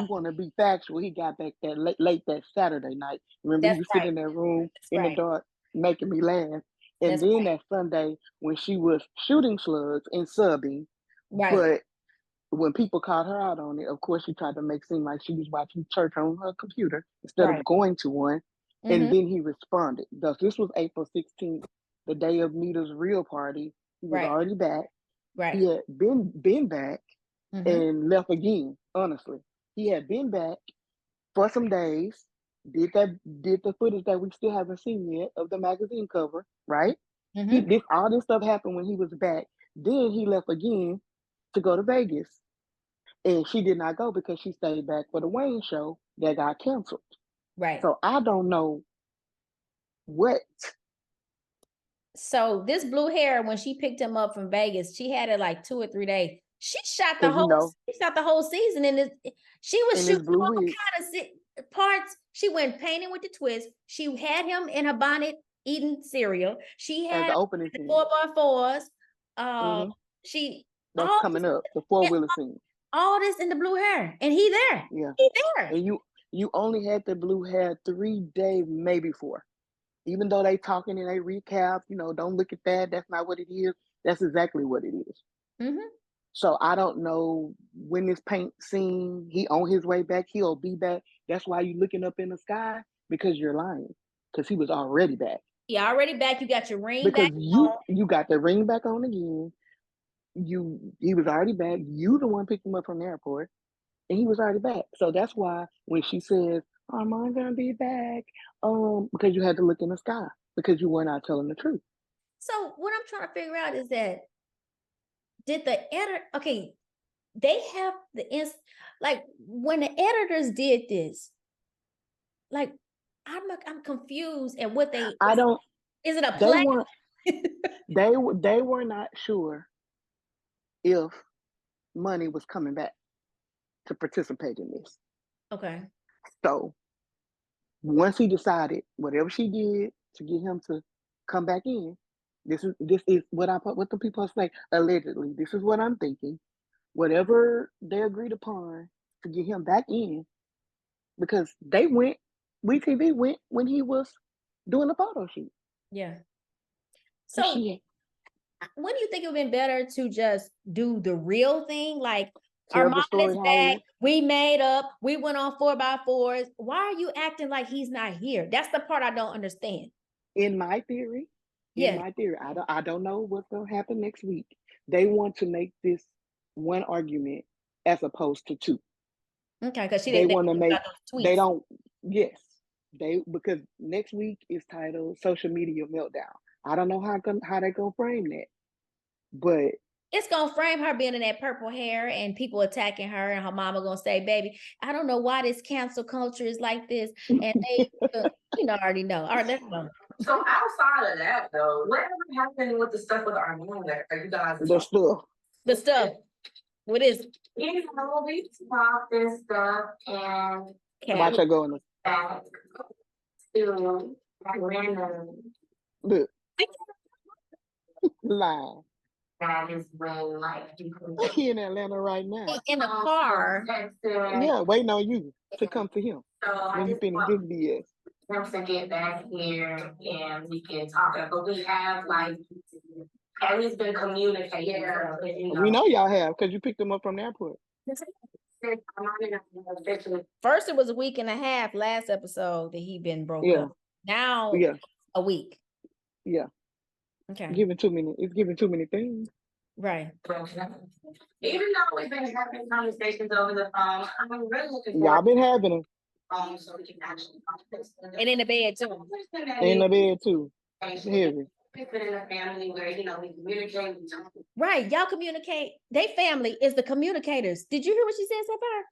want to be factual. He got back that late that Saturday night. Remember, he that's was right. sitting in that room That's in right. the dark, making me laugh. And That's then right. that Sunday, when she was shooting slugs and subbing, Right. but when people called her out on it, of course, she tried to make seem like she was watching church on her computer instead Right. of going to one. And Mhm. then he responded. Thus, this was April 16th, the day of Nita's real party. He was Right. already back. Right. He had been back and left again. Honestly, he had been back for some days. Did the footage that we still haven't seen yet of the magazine cover, right? All this stuff happened when he was back. Then he left again to go to Vegas, and she did not go because she stayed back for the Wayne show that got canceled. Right. So I don't know what. So this blue hair, when she picked him up from Vegas, she had it like 2 or 3 days. She shot the whole season in this. She was in shooting blue all wig. kind of parts. She went painting with the twist. She had him in her bonnet eating cereal. She As had the opening the scene. 4x4s. That's coming up, the four-wheeler scene. All this in the blue hair, and he there. Yeah, he there. And you only had the blue hair 3 days, maybe 4. Even though they talking and they recap, don't look at that. That's not what it is. That's exactly what it is. So I don't know when this paint scene, he on his way back, he'll be back. That's why you looking up in the sky, because you're lying. Because he was already back. He already back. You got your ring because back. You got the ring back on again. He was already back. You the one picked him up from the airport, and he was already back. So that's why when she says, Armand gonna be back, because you had to look in the sky because you were not telling the truth. So what I'm trying to figure out is that, did the editor, they have like when the editors did this, like I'm confused at what is it a play? They were not sure if money was coming back to participate in this. Okay. So once he decided whatever she did to get him to come back in, this is what the people say, allegedly. This is what I'm thinking. Whatever they agreed upon to get him back in, because WeTV went when he was doing the photo shoot. Yeah. So when do you think it would have been better to just do the real thing? Like, Armand is back, we made up, we went on 4x4s. Why are you acting like he's not here? That's the part I don't understand. In my theory, I don't know what's going to happen next week. They want to make this one argument as opposed to 2. Okay, because they want to make they don't. Yes, because next week is titled Social Media Meltdown. I don't know how they're gonna frame that, but it's gonna frame her being in that purple hair and people attacking her, and her mama gonna say, "Baby, I don't know why this cancel culture is like this," and they, already know. All right, let's go. So outside of that, though, whatever happened with the stuff with Armand? Are you guys the stuff? What is it? We talked this stuff and watch her go in back to random. Look. Lying. That is when like people He in Atlanta right now. In the car. Yeah, waiting on you to come to him So I when you just finish want his BS. him to get back here and we can talk. But we have like at least been communicating. Yeah. We know y'all have because you picked him up from the airport. First, it was a week and a half last episode that he been broke Yeah. up. Now, Yeah. a week. Yeah. Okay. It's giving too many things. Right. Even though we've been having conversations over the phone, I'm really looking forward. Y'all been having them So we can actually And in the bed too. in the bed too. Heavy. We put in a family where we communicate. We talk. Right. Y'all communicate. They family is the communicators. Did you hear what she said so far?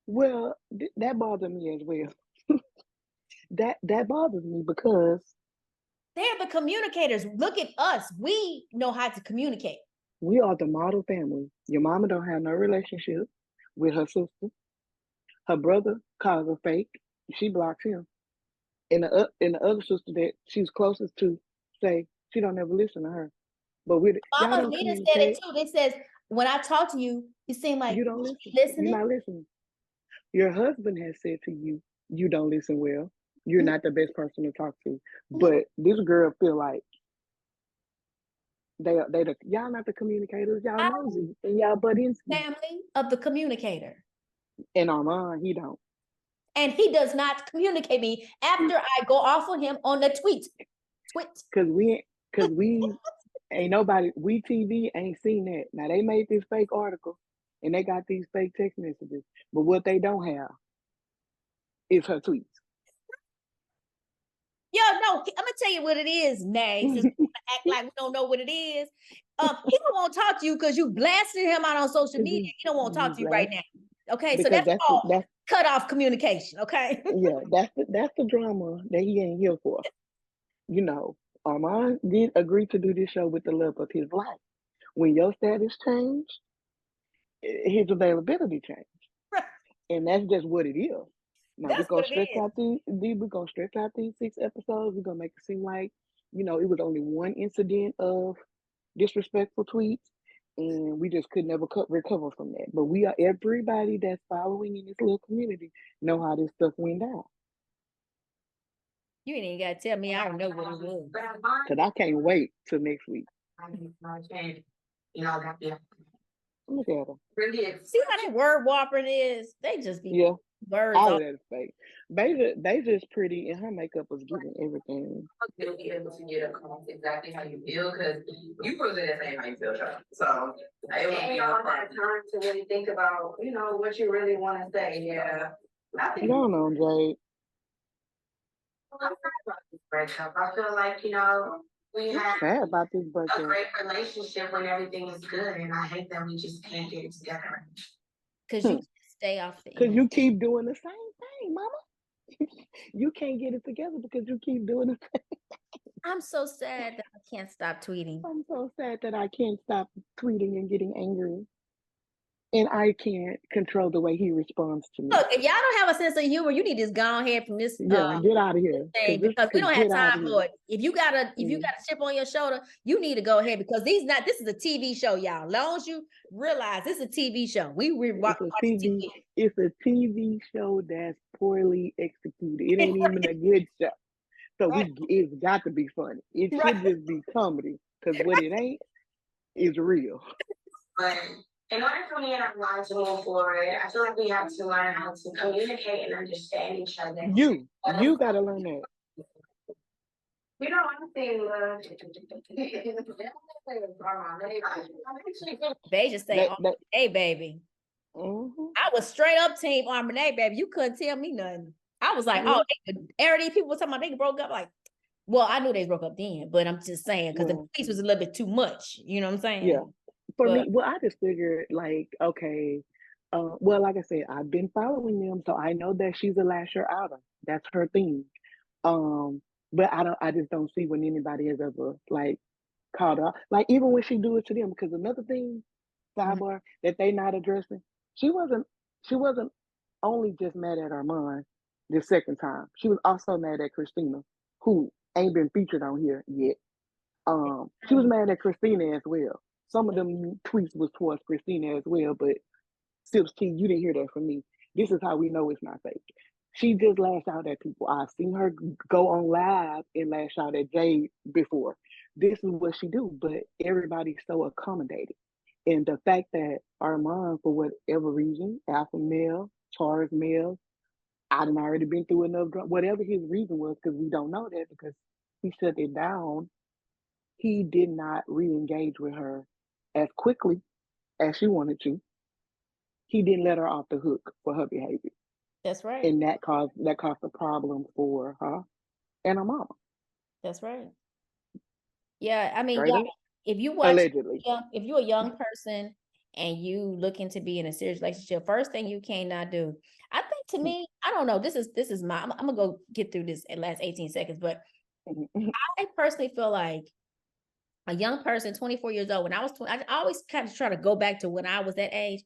Well, that bothers me as well. that bothers me because they're the communicators. Look at us. We know how to communicate. We are the model family. Your mama don't have no relationship with her sister. Her brother calls her fake. She blocks him. And the other sister that she's closest to say she don't ever listen to her. But y'all Mama don't Nita said communicate. it too. It says, when I talk to you, you seem like you don't listen. listening. You're not listening. Your husband has said to you, you don't listen well. You're not the best person to talk to. But this girl feel like y'all not the communicators. Y'all nosy and y'all butt into family of the communicator. And Armand, he don't. And he does not communicate me after I go off on him on the tweet. Cause we ain't nobody, we TV ain't seen that. Now they made this fake article and they got these fake text messages, but what they don't have is her tweets. Yo, no, I'm gonna tell you what it is, Nay. Since we act like we don't know what it is. He don't want to talk to you because you blasted him out on social media. He don't want to talk to you right now. Okay, because so that's cut off communication. Okay. Yeah, that's the drama that he ain't here for. You know, Armand did agree to do this show with the love of his life. When your status changed, his availability changed. Right. And that's just what it is. Now That's we're gonna stretch out these 6 episodes. We're gonna make it seem like, it was only one incident of disrespectful tweets, and we just could never recover from that. But everybody that's following in this little community know how this stuff went down. You ain't even gotta tell me. I don't know what it was. Cause I can't wait till next week. Look at them. See how that word whopping is? They just be words. All of that is fake. They just pretty, and her makeup was giving everything. You'll be able to get across exactly how you feel because you were good at saying how you feel, so it would be all that time to really think about, what you really want to say. Yeah, I don't know, Jade. I'm sad about this breakup. I feel like, we have sad about this breakup. A great relationship when everything is good, and I hate that we just can't get it together. Because you stay off the Because you keep doing the same thing, mama. You can't get it together because you keep doing the same thing. I'm so sad that I can't stop tweeting. I'm so sad that I can't stop tweeting and getting angry. And I can't control the way he responds to me. Look, if y'all don't have a sense of humor, you need to go ahead from this. Get out of here. Because we don't have time for it. If you got a chip on your shoulder, you need to go ahead because this is a TV show, y'all. As long as you realize this is a TV show. It's a TV show that's poorly executed. It ain't even a good show. So it's got to be funny. It should just be comedy. Because what it ain't is real. But in order for me and our lives to move forward, I feel like we have to learn how to communicate and understand each other. You got to learn that. One thing, they just say, hey, baby. Mm-hmm. I was straight up team Armanae, baby. You couldn't tell me nothing. I was like, these people were talking about they broke up. Like, well, I knew they broke up then, but I'm just saying because the piece was a little bit too much. You know what I'm saying? Yeah. For me, I just figured like, okay, like I said, I've been following them, so I know that she's a lasher outer. That's her thing. But I just don't see when anybody has ever like called her out. Like even when she do it to them, because another thing, sidebar, that they not addressing, she wasn't only just mad at Armand the second time. She was also mad at Christina, who ain't been featured on here yet. She was mad at Christina as well. Some of them tweets was towards Christina as well, but Sips T, you didn't hear that from me. This is how we know it's not fake. She just lashed out at people. I've seen her go on live and lash out at Jade before. This is what she do, but everybody's so accommodated. And the fact that Armand, for whatever reason, alpha male, Taurus male, I'd already been through enough, whatever his reason was, because we don't know that because he shut it down. He did not re-engage with her as quickly as she wanted to. He didn't let her off the hook for her behavior. That's right. And that caused a problem for her and her mama. That's right. Yeah, I mean, Straight yeah, up. if you watch, Allegedly. if you're a young person and you looking to be in a serious relationship, first thing you cannot do. I think to me, I don't know. This is my. I'm gonna go get through this in the last 18 seconds, but I personally feel like a young person, 24 years old. When I was 20, I always kind of try to go back to when I was that age.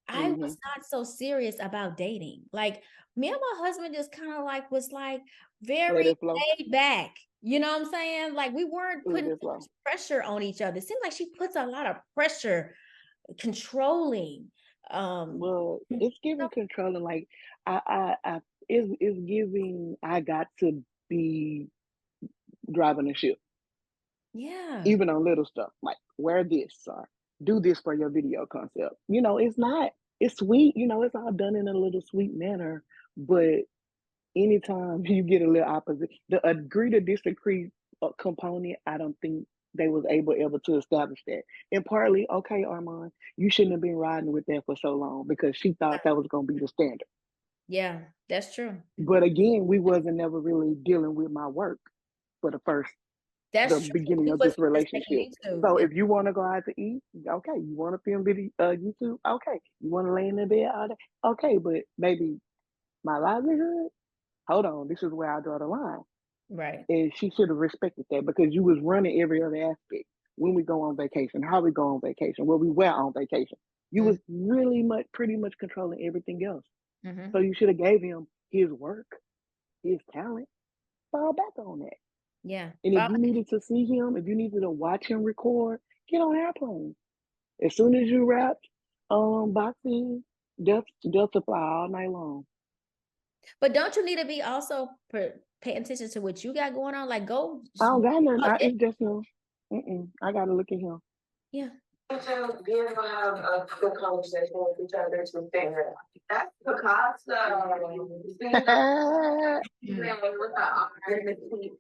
I was not so serious about dating. Like me and my husband just kind of like was like very laid back. You know what I'm saying? Like we weren't putting pressure on each other. It seems like she puts a lot of pressure, controlling. Well, it's giving controlling. Like it's giving. I got to be driving a ship. Yeah. Even on little stuff like wear this or do this for your video concept. You know, it's not. It's sweet. You know, it's all done in a little sweet manner, but anytime you get a little opposite, the agree to disagree component, I don't think they was able ever to establish that. And partly, okay, Armand, you shouldn't have been riding with that for so long because she thought that was going to be the standard. Yeah, that's true. But again, we wasn't never really dealing with my work for the beginning of this relationship. So if you want to go out to eat, okay. You want to film video, YouTube, okay. You want to lay in the bed all day, okay. But maybe my livelihood, hold on, this is where I draw the line. Right. And she should have respected that because you was running every other aspect. When we go on vacation, how we go on vacation, what we wear on vacation. You was really pretty much controlling everything else. So you should have gave him his work, his talent, fall back on that. Yeah. And if you needed to see him, if you needed to watch him record, get on airplane. As soon as you wrapped boxing, they'll supply all night long. But don't you need to be also paying attention to what you got going on? Like go. I don't got nothing. It's just him. I gotta look at him. Yeah. So be able to have a good conversation with each other to figure it out. That's Picasso. With the arm and the teeth.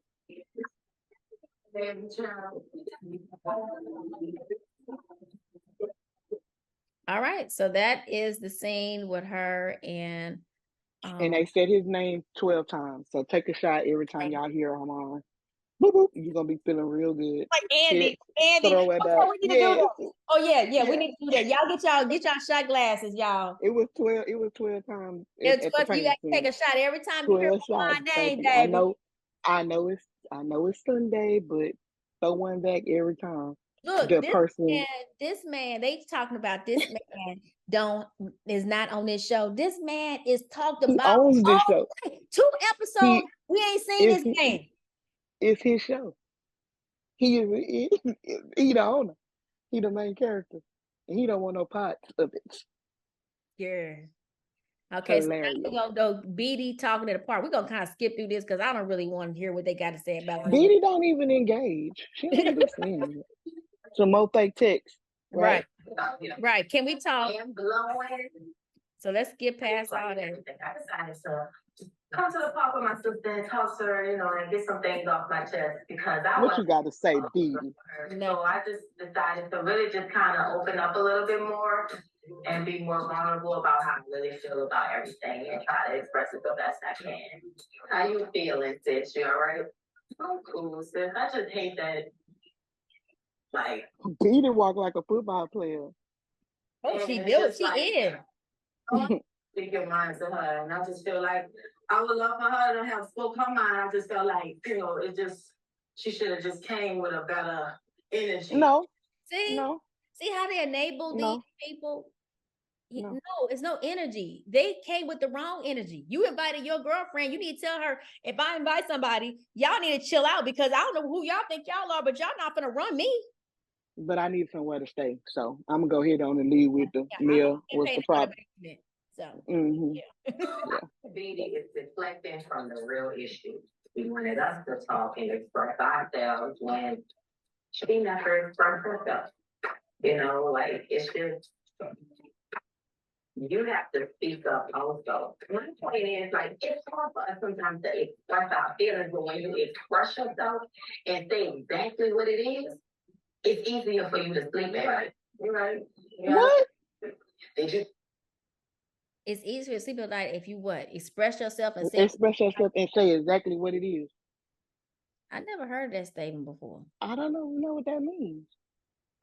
All right, so that is the scene with her and they said his name 12 times. So take a shot every time y'all hear him on. Boop, boop, you're gonna be feeling real good. Like Andy. Throw it back. We need to do that. Oh yeah, we need to do that. Y'all get y'all shot glasses, y'all. It was 12 times. You gotta take a shot every time you hear my name, baby. I know it's Sunday, but throw one back every time. Look, this man, they talking about this man is not on this show. This man is talked about. He owns this show. 2 episodes. We ain't seen this man. It's his show. He the owner. He the main character. And he don't want no parts of it. Yeah. Okay, hilarious. So now we're gonna go BD talking at the park. We're gonna kind of skip through this because I don't really want to hear what they got to say about it. BD don't even engage. She don't even sing. Some more fake text. Right. Can we talk? So let's get past all that. I decided to come to the park with my sister and talk to her, and get some things off my chest because what you got to say, BD? No, I just decided to really just kind of open up a little bit more and be more vulnerable about how I really feel about everything and try to express it the best I can. How you feeling, sis? You all right? I'm cool, sis. I just hate that. Like, BD walk like a football player. Oh, she do. She is. Speak your mind to her, and I just feel like I would love for her to have spoke her mind. I just felt like she should have just came with a better energy. No. See how they enable these people. No. No, it's no energy. They came with the wrong energy. You invited your girlfriend. You need to tell her, if I invite somebody, y'all need to chill out because I don't know who y'all think y'all are, but y'all not gonna run me. But I need somewhere to stay. So I'm gonna go ahead on and leave with the Yeah, meal. What's the problem? So Mm-hmm. Beauty is deflecting from the real issue. We wanted us to talk and express ourselves when she never expressed herself. You know, like it's just you have to speak up also. My point is like it's hard for us sometimes to express our feelings, but when you express yourself and say exactly what it is, it's easier for you to sleep at night. You right? Yeah. What? Did you it's easier to sleep at night if you what? Express yourself and say. Express yourself and say exactly what it is. I never heard that statement before. I don't know what that means.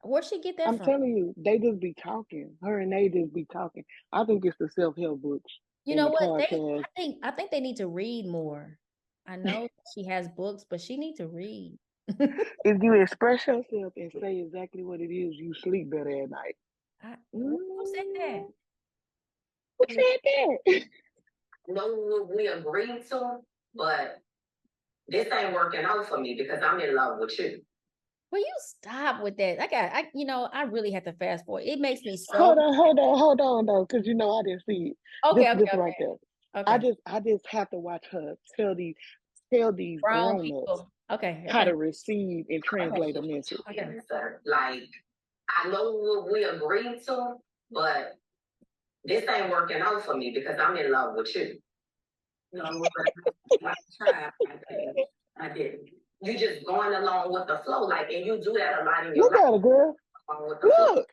Where'd she get that I'm from? telling you, they just be talking. Her and they just be talking. I think it's the self-help books. You and know the what? podcast. I think they need to read more. I know she has books, but she needs to read. If you express yourself and say exactly what it is, you sleep better at night. Who said that? Who said that? know we agreed to, but this ain't working out for me because I'm in love with you. Will you stop with that? I really have to fast forward. It makes me so. Hold on, though, because I didn't see it. Okay, This right there. Okay. I just have to watch her tell these grown-ups people. Okay. how to receive and translate a message. Okay, sir. Like I know what we agreed to, but this ain't working out for me because I'm in love with you. No, I tried. I didn't. You just going along with the flow, like, and you do that a lot in your Look life. at her, girl. Look.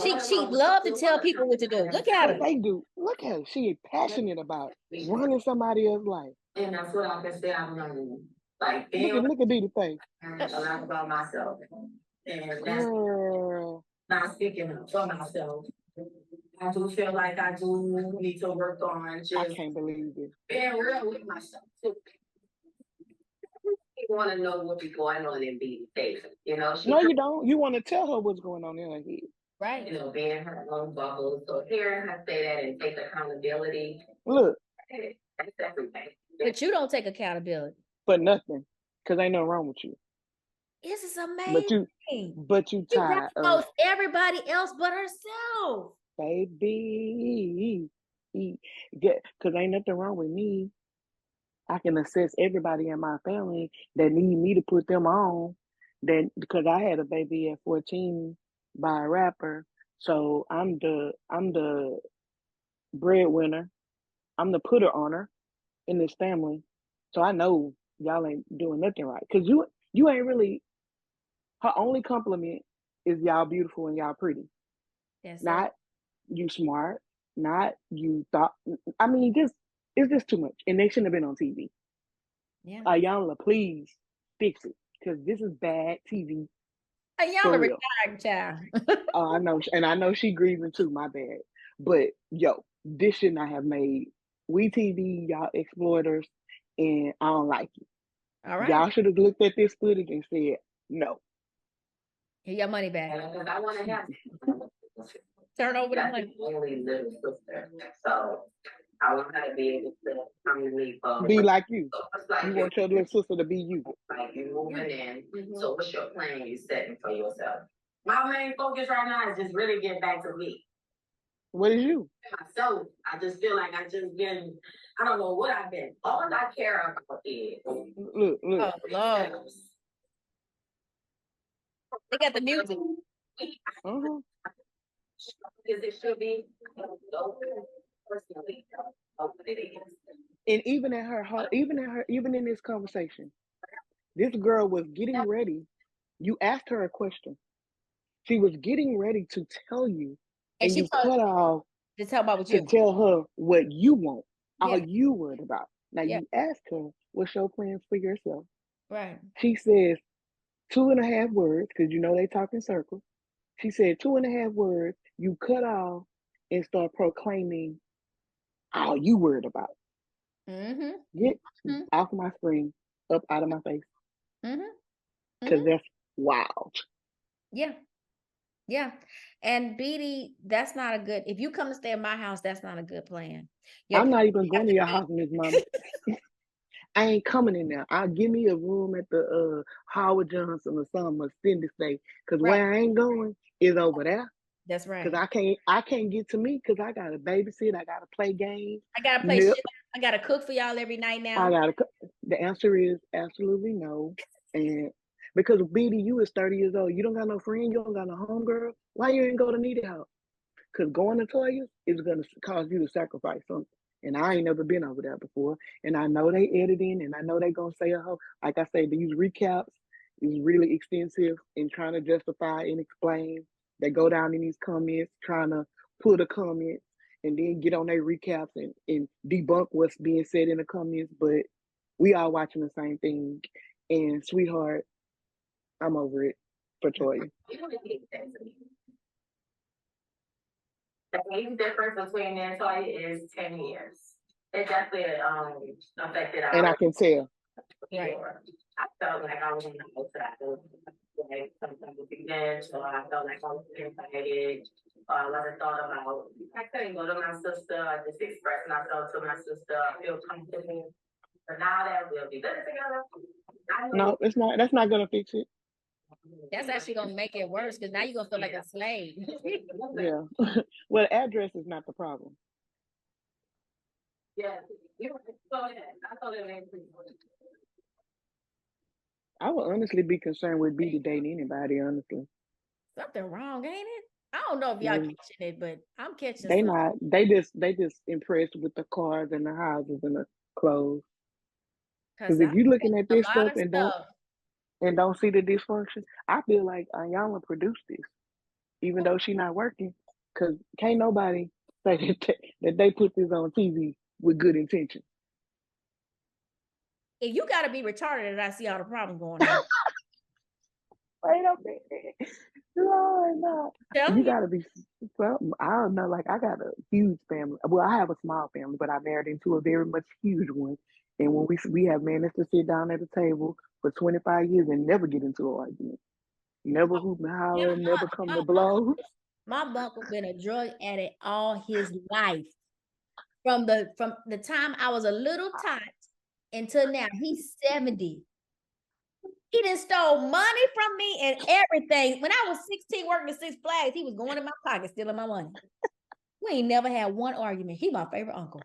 She loved to tell people what to do. Look at her. What they do. Look at her. She is passionate about running somebody else's life. And that's what I can say I'm learning. Like, Look at Dee face. a lot about myself. And that's Girl. not speaking for myself. I do feel like I do need to work on just I can't believe it. being real with myself too. You want to know what be going on and be safe. You know, No, you don't. You want to tell her what's going on in her head. Right. You know, being her own bubble. So hearing her say that and take accountability. Look. That's everything. But you don't take accountability. For nothing. Because ain't nothing wrong with you. This is amazing. But you tired of everybody else but herself. Baby. Because ain't nothing wrong with me. I can assess everybody in my family that need me to put them on. Then because I had a baby at 14 by a rapper, so I'm the breadwinner. I'm the putter oner in this family. So I know y'all ain't doing nothing right. Cause you ain't really. Her only compliment is y'all beautiful and y'all pretty. Not you smart. Not you thought. I mean, it's just too much, and they shouldn't have been on TV. Yeah. Ayala, please fix it because this is bad TV. Ayala retired, child. I know, and I know she grieving too. My bad, but this should not have made We TV, y'all exploiters, and I don't like it. All right, y'all should have looked at this footage and said no. Get your money back. Because I want to have Turn over the money. Only little sister, so I want her to be able to come to me for Be like you. Like you want your little sister to be you. Like you moving in. So what's your plan you setting for yourself? My main focus right now is just really get back to me. What is you? Myself. I just feel like I don't know what I've been. All I care about is look. Oh Lord. They got the music. Because it should be personally what it is. And even in this conversation, this girl was getting ready. You asked her a question. She was getting ready to tell you, and you cut off to tell about what to tell her what you want. All you worried about. Now you ask her, what's your plans for yourself? Right. She says 2.5 words, because they talk in circles. She said 2.5 words. You cut off and start proclaiming all you worried about. Get off my screen, up out of my face. Because that's wild. Yeah. Yeah. And BD, that's not a good, if you come to stay at my house, that's not a good plan. Your I'm not parents even have going to to your pay. house, Miss Mama. I ain't coming in there. I'll give me a room at the Howard Johnson or something, extended stay. Cause Right. where I ain't going is over there. That's Cause right. I can't get to me because I gotta babysit, I gotta play games. I gotta play Nope. shit. I gotta cook for y'all every night I now. gotta. The answer is absolutely no. And because BD, you is 30 years old, you don't got no friend, you don't got no homegirl. Why you ain't go to Needy House? Because going to Toya is gonna cause you to sacrifice something. And I ain't never been over there before. And I know they editing, and I know they gonna say a whole. Like I say, these recaps is really extensive in trying to justify and explain. They go down in these comments trying to put a comment and then get on their recaps and debunk what's being said in the comments. But we all watching the same thing. And sweetheart, I'm over it for Toya. The age difference between me and Toya is 10 years. It definitely affected And I our can tell. Right. I felt like I was in the house that I was like something would begin, so I felt like I was excited. I never thought about I couldn't go to my sister, I just expressed myself to my sister, I feel comfortable. But now that we'll be living together, I know No, it's not. That's not gonna fix it. That's actually gonna make it worse because now you're gonna feel like a slave. Yeah. Well, address is not the problem. yeah, you go ahead. I thought it was I would honestly be concerned with B to date anybody, honestly. Something wrong, ain't it? I don't know if y'all Yeah. catching it, but I'm catching They something. not they just impressed with the cars and the houses and the clothes. Because Because I if you looking at a this lot stuff of stuff. and don't see the dysfunction, I feel like Ayala produced this, even though she not working. Cause can't nobody say that they put this on TV with good intention. If you gotta be retarded, that I see all the problem going on. Wait a minute. Lord, no. Tell You you. gotta be something. I don't know. Like I got a huge family. Well, I have a small family, but I married into a very much huge one. And when we have managed to sit down at a table for 25 years and never get into an argument, never hoop and holler, never come to blows. My uncle been a drug addict all his life. From the time I was a little tot until now. He's 70. He done stole money from me and everything. When I was 16 working at Six Flags, he was going in my pocket stealing my money. We ain't never had one argument. He my favorite uncle.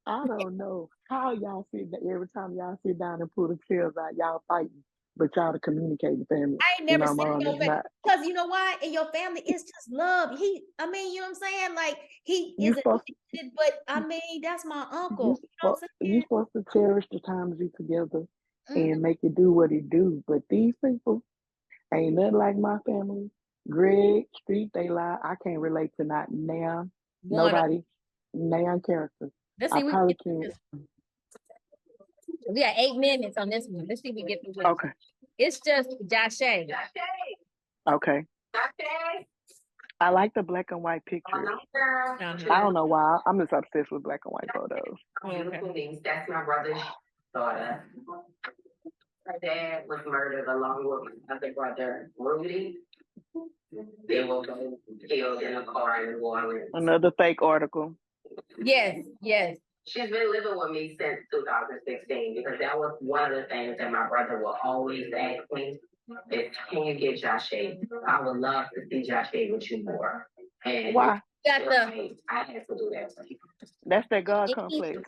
I don't know how y'all sit there every time y'all sit down and pull the chairs out, y'all fighting, but y'all to communicate the family. I ain't You never know, seen mom your is family not. because you know why? In your family, it's just love. I mean, you know what I'm saying? Like he You is supposed addicted, but I mean, that's my you uncle. You know what supposed I'm you saying? supposed to cherish the times you together Mhm. and make it do what it do. But these people ain't nothing like my family. Greg, Street, they lie. I can't relate to not now. One. Nobody, now character. Let's I see. probably can't. We got 8 minutes on this one. Let's see if we get through this. Okay, It's just Jashay. okay. okay. I like the black and white pictures. I don't know why. I'm just obsessed with black and white photos. Beautiful niece. That's my brother's daughter. Her dad was murdered along with my other brother, Rudy. They were both killed in a car in New Orleans. Another fake article. Yes, yes. She's been living with me since 2016 because that was one of the things that my brother will always ask me. Is, can you get Josh Shade? I would love to see Josh Shade with you more. And Why? Got the I had to do that. That's that God complex.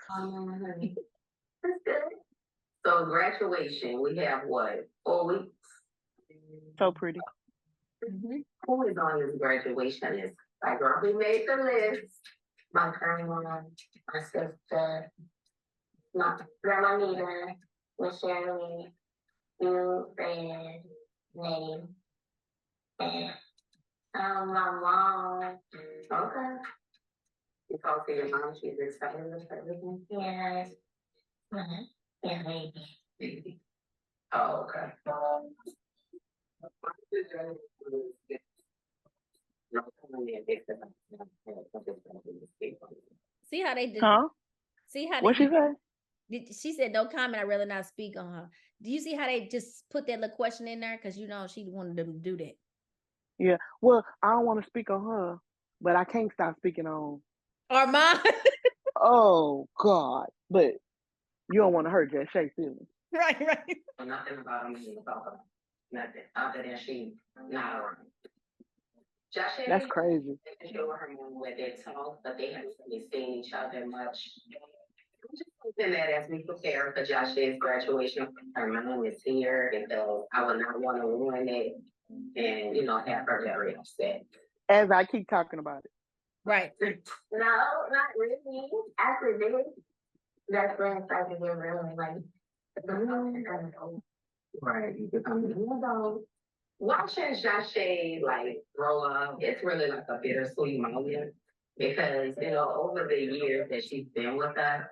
That's good. So graduation, we have what, 4 weeks? So pretty. Who is on this graduation list? Like, girl, we made the list. My grandma, my sister, my grandma Nina, Miss Sherry, you, and Name, and my mom. Okay. You talk to your mom, she's excited with everything. Yes. Yeah, maybe. Oh, okay. see how they did. Huh? See how What she say? she said no comment. I'd rather not speak on her. Do you see how they just put that little question in there? Because you know she wanted them to do that. Yeah. Well, I don't want to speak on her, but I can't stop speaking on. Armand. Oh God! But you don't want to hurt Jay Shay's feelings. Right, right. Nothing about him to talk about. Nothing. Other than she not around. Josh That's crazy. show her mom where they talk, but they haven't really seen each other much. I'm just hoping that as we prepare for Josh's graduation, her mom is here because I would not want to ruin it and have her very upset. As I keep talking about it. Right. No, not really. After this, that's when I started to really like. Right. Watching Josh like grow up, it's really like a bittersweet moment because over the years that she's been with us,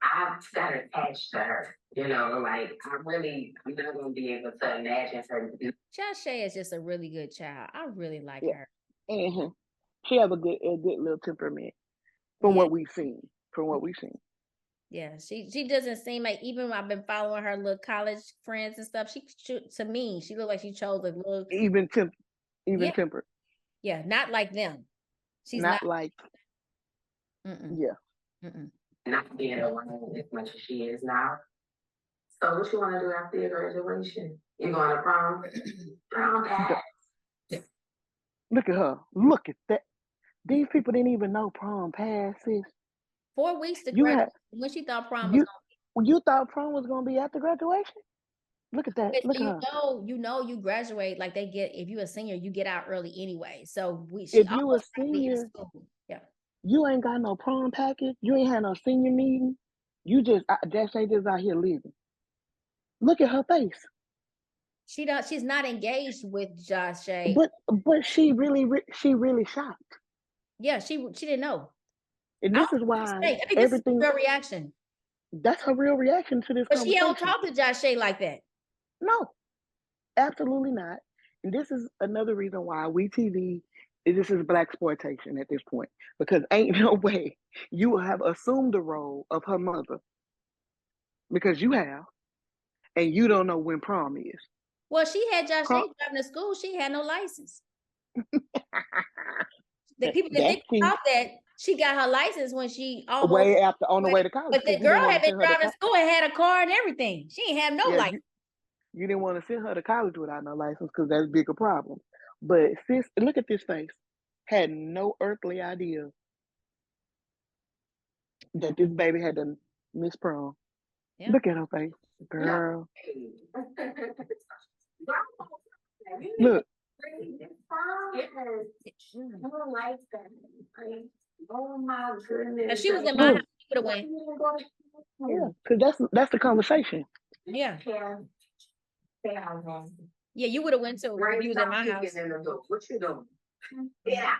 I've got attached to her. Like I'm not gonna be able to imagine her. Josh is just a really good child. I really like Yeah. her. Mm-hmm. She have a good little temperament from what we've seen. Yeah, she doesn't seem like, even when I've been following her little college friends and stuff, to me, she looked like she chose a little even tempered. Yeah, not like them. She's not like Mm-mm. Yeah. Mm-mm. Not being around as much as she is now. So what you want to do after your graduation? You going to prom? Prom pass. Look at her. Look at that. These people didn't even know prom passes. 4 weeks to graduate. When she thought prom was going you thought prom was gonna be after graduation? Look at that. Look at her. You graduate, like if you're a senior, you get out early anyway. So if you a senior, you ain't got no prom package. You ain't had no senior meeting. You just ain't just out here living. Look at her face. She's not engaged with Josh. But she really shocked. Yeah, she didn't know. And this is why I think everything. This is her reaction. That's her real reaction to this but conversation. She don't talk to Josh like that. No, absolutely not. And this is another reason why this is black exploitation at this point, because ain't no way you have assumed the role of her mother, because you have, and you don't know when prom is. Well, she had Josh driving to school. She had no license. The people that think about that, she got her license when she almost way after on the way to college. But the girl had been driving to school and had a car and everything. She ain't have no license. You didn't want to send her to college without no license because that's a bigger problem. But sis, look at this face. Had no earthly idea that this baby had to miss prom. Yeah. Look at her face, girl. Look. Oh my goodness. If she was in my house, she would have went. Yeah, because that's the conversation. Yeah. Yeah, you would have went to if you was in my house. What you doing? Yeah.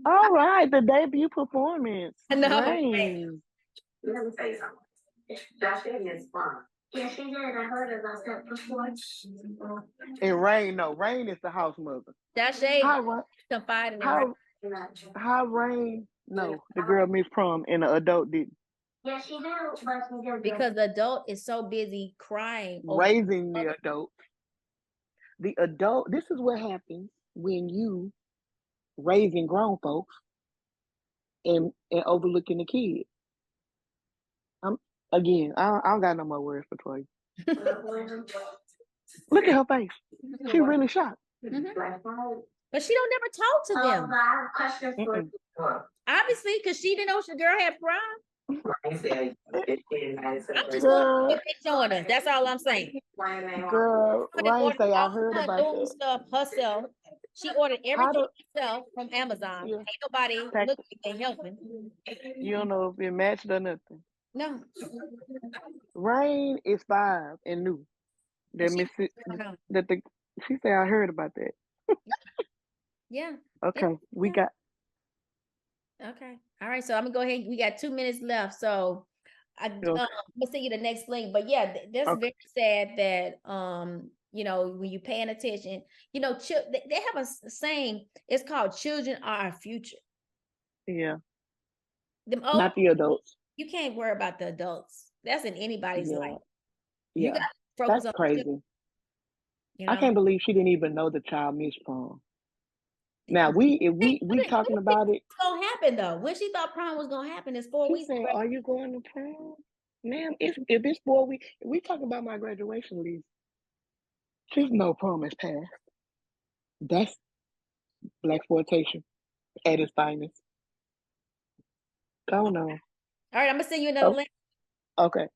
All right, the debut performance. No. Let me say something. Josh is fun. Yeah, she did. I heard about that before. And Rain is the house mother. Josh confided in her. How Rain? No, the girl missed prom and the adult didn't. Yeah, she did, but she did. Because the adult is so busy crying. Raising the adult. The adult, this is what happens when you raising grown folks and overlooking the kids. I don't got no more words for Toya. Look at her face. She really shocked. Mm-hmm. But she don't never talk to them. I have questions for you. Obviously, because she didn't know the girl had prom. I'm just showing us. That's all I'm saying. Girl, Ryan say I heard about that. Stuff herself. She ordered everything herself from Amazon. Ain't nobody looking and helping. You don't know if it matched or nothing. No. Rain is 5 and new. She said I heard about that. Yeah. Okay, we got. Okay. All right. So I'm gonna go ahead. We got 2 minutes left. So I'm gonna send you the next link. But yeah, that's very sad that when you're paying attention, they have a saying. It's called "Children are our future." Yeah. Not the adults. You can't worry about the adults. That's in anybody's life. Yeah. You got to focus on crazy. You I know, can't believe she didn't even know the child missed prom. Now if we talking about it, what's gonna happen though? When she thought prom was gonna happen is 4 she weeks. said, "Are you going to prom, ma'am? If it's 4 weeks, if we talking about my graduation list. She's no prom is passed. That's black exploitation at its finest. Oh no. All right, I'm gonna send you another Oh, link. okay.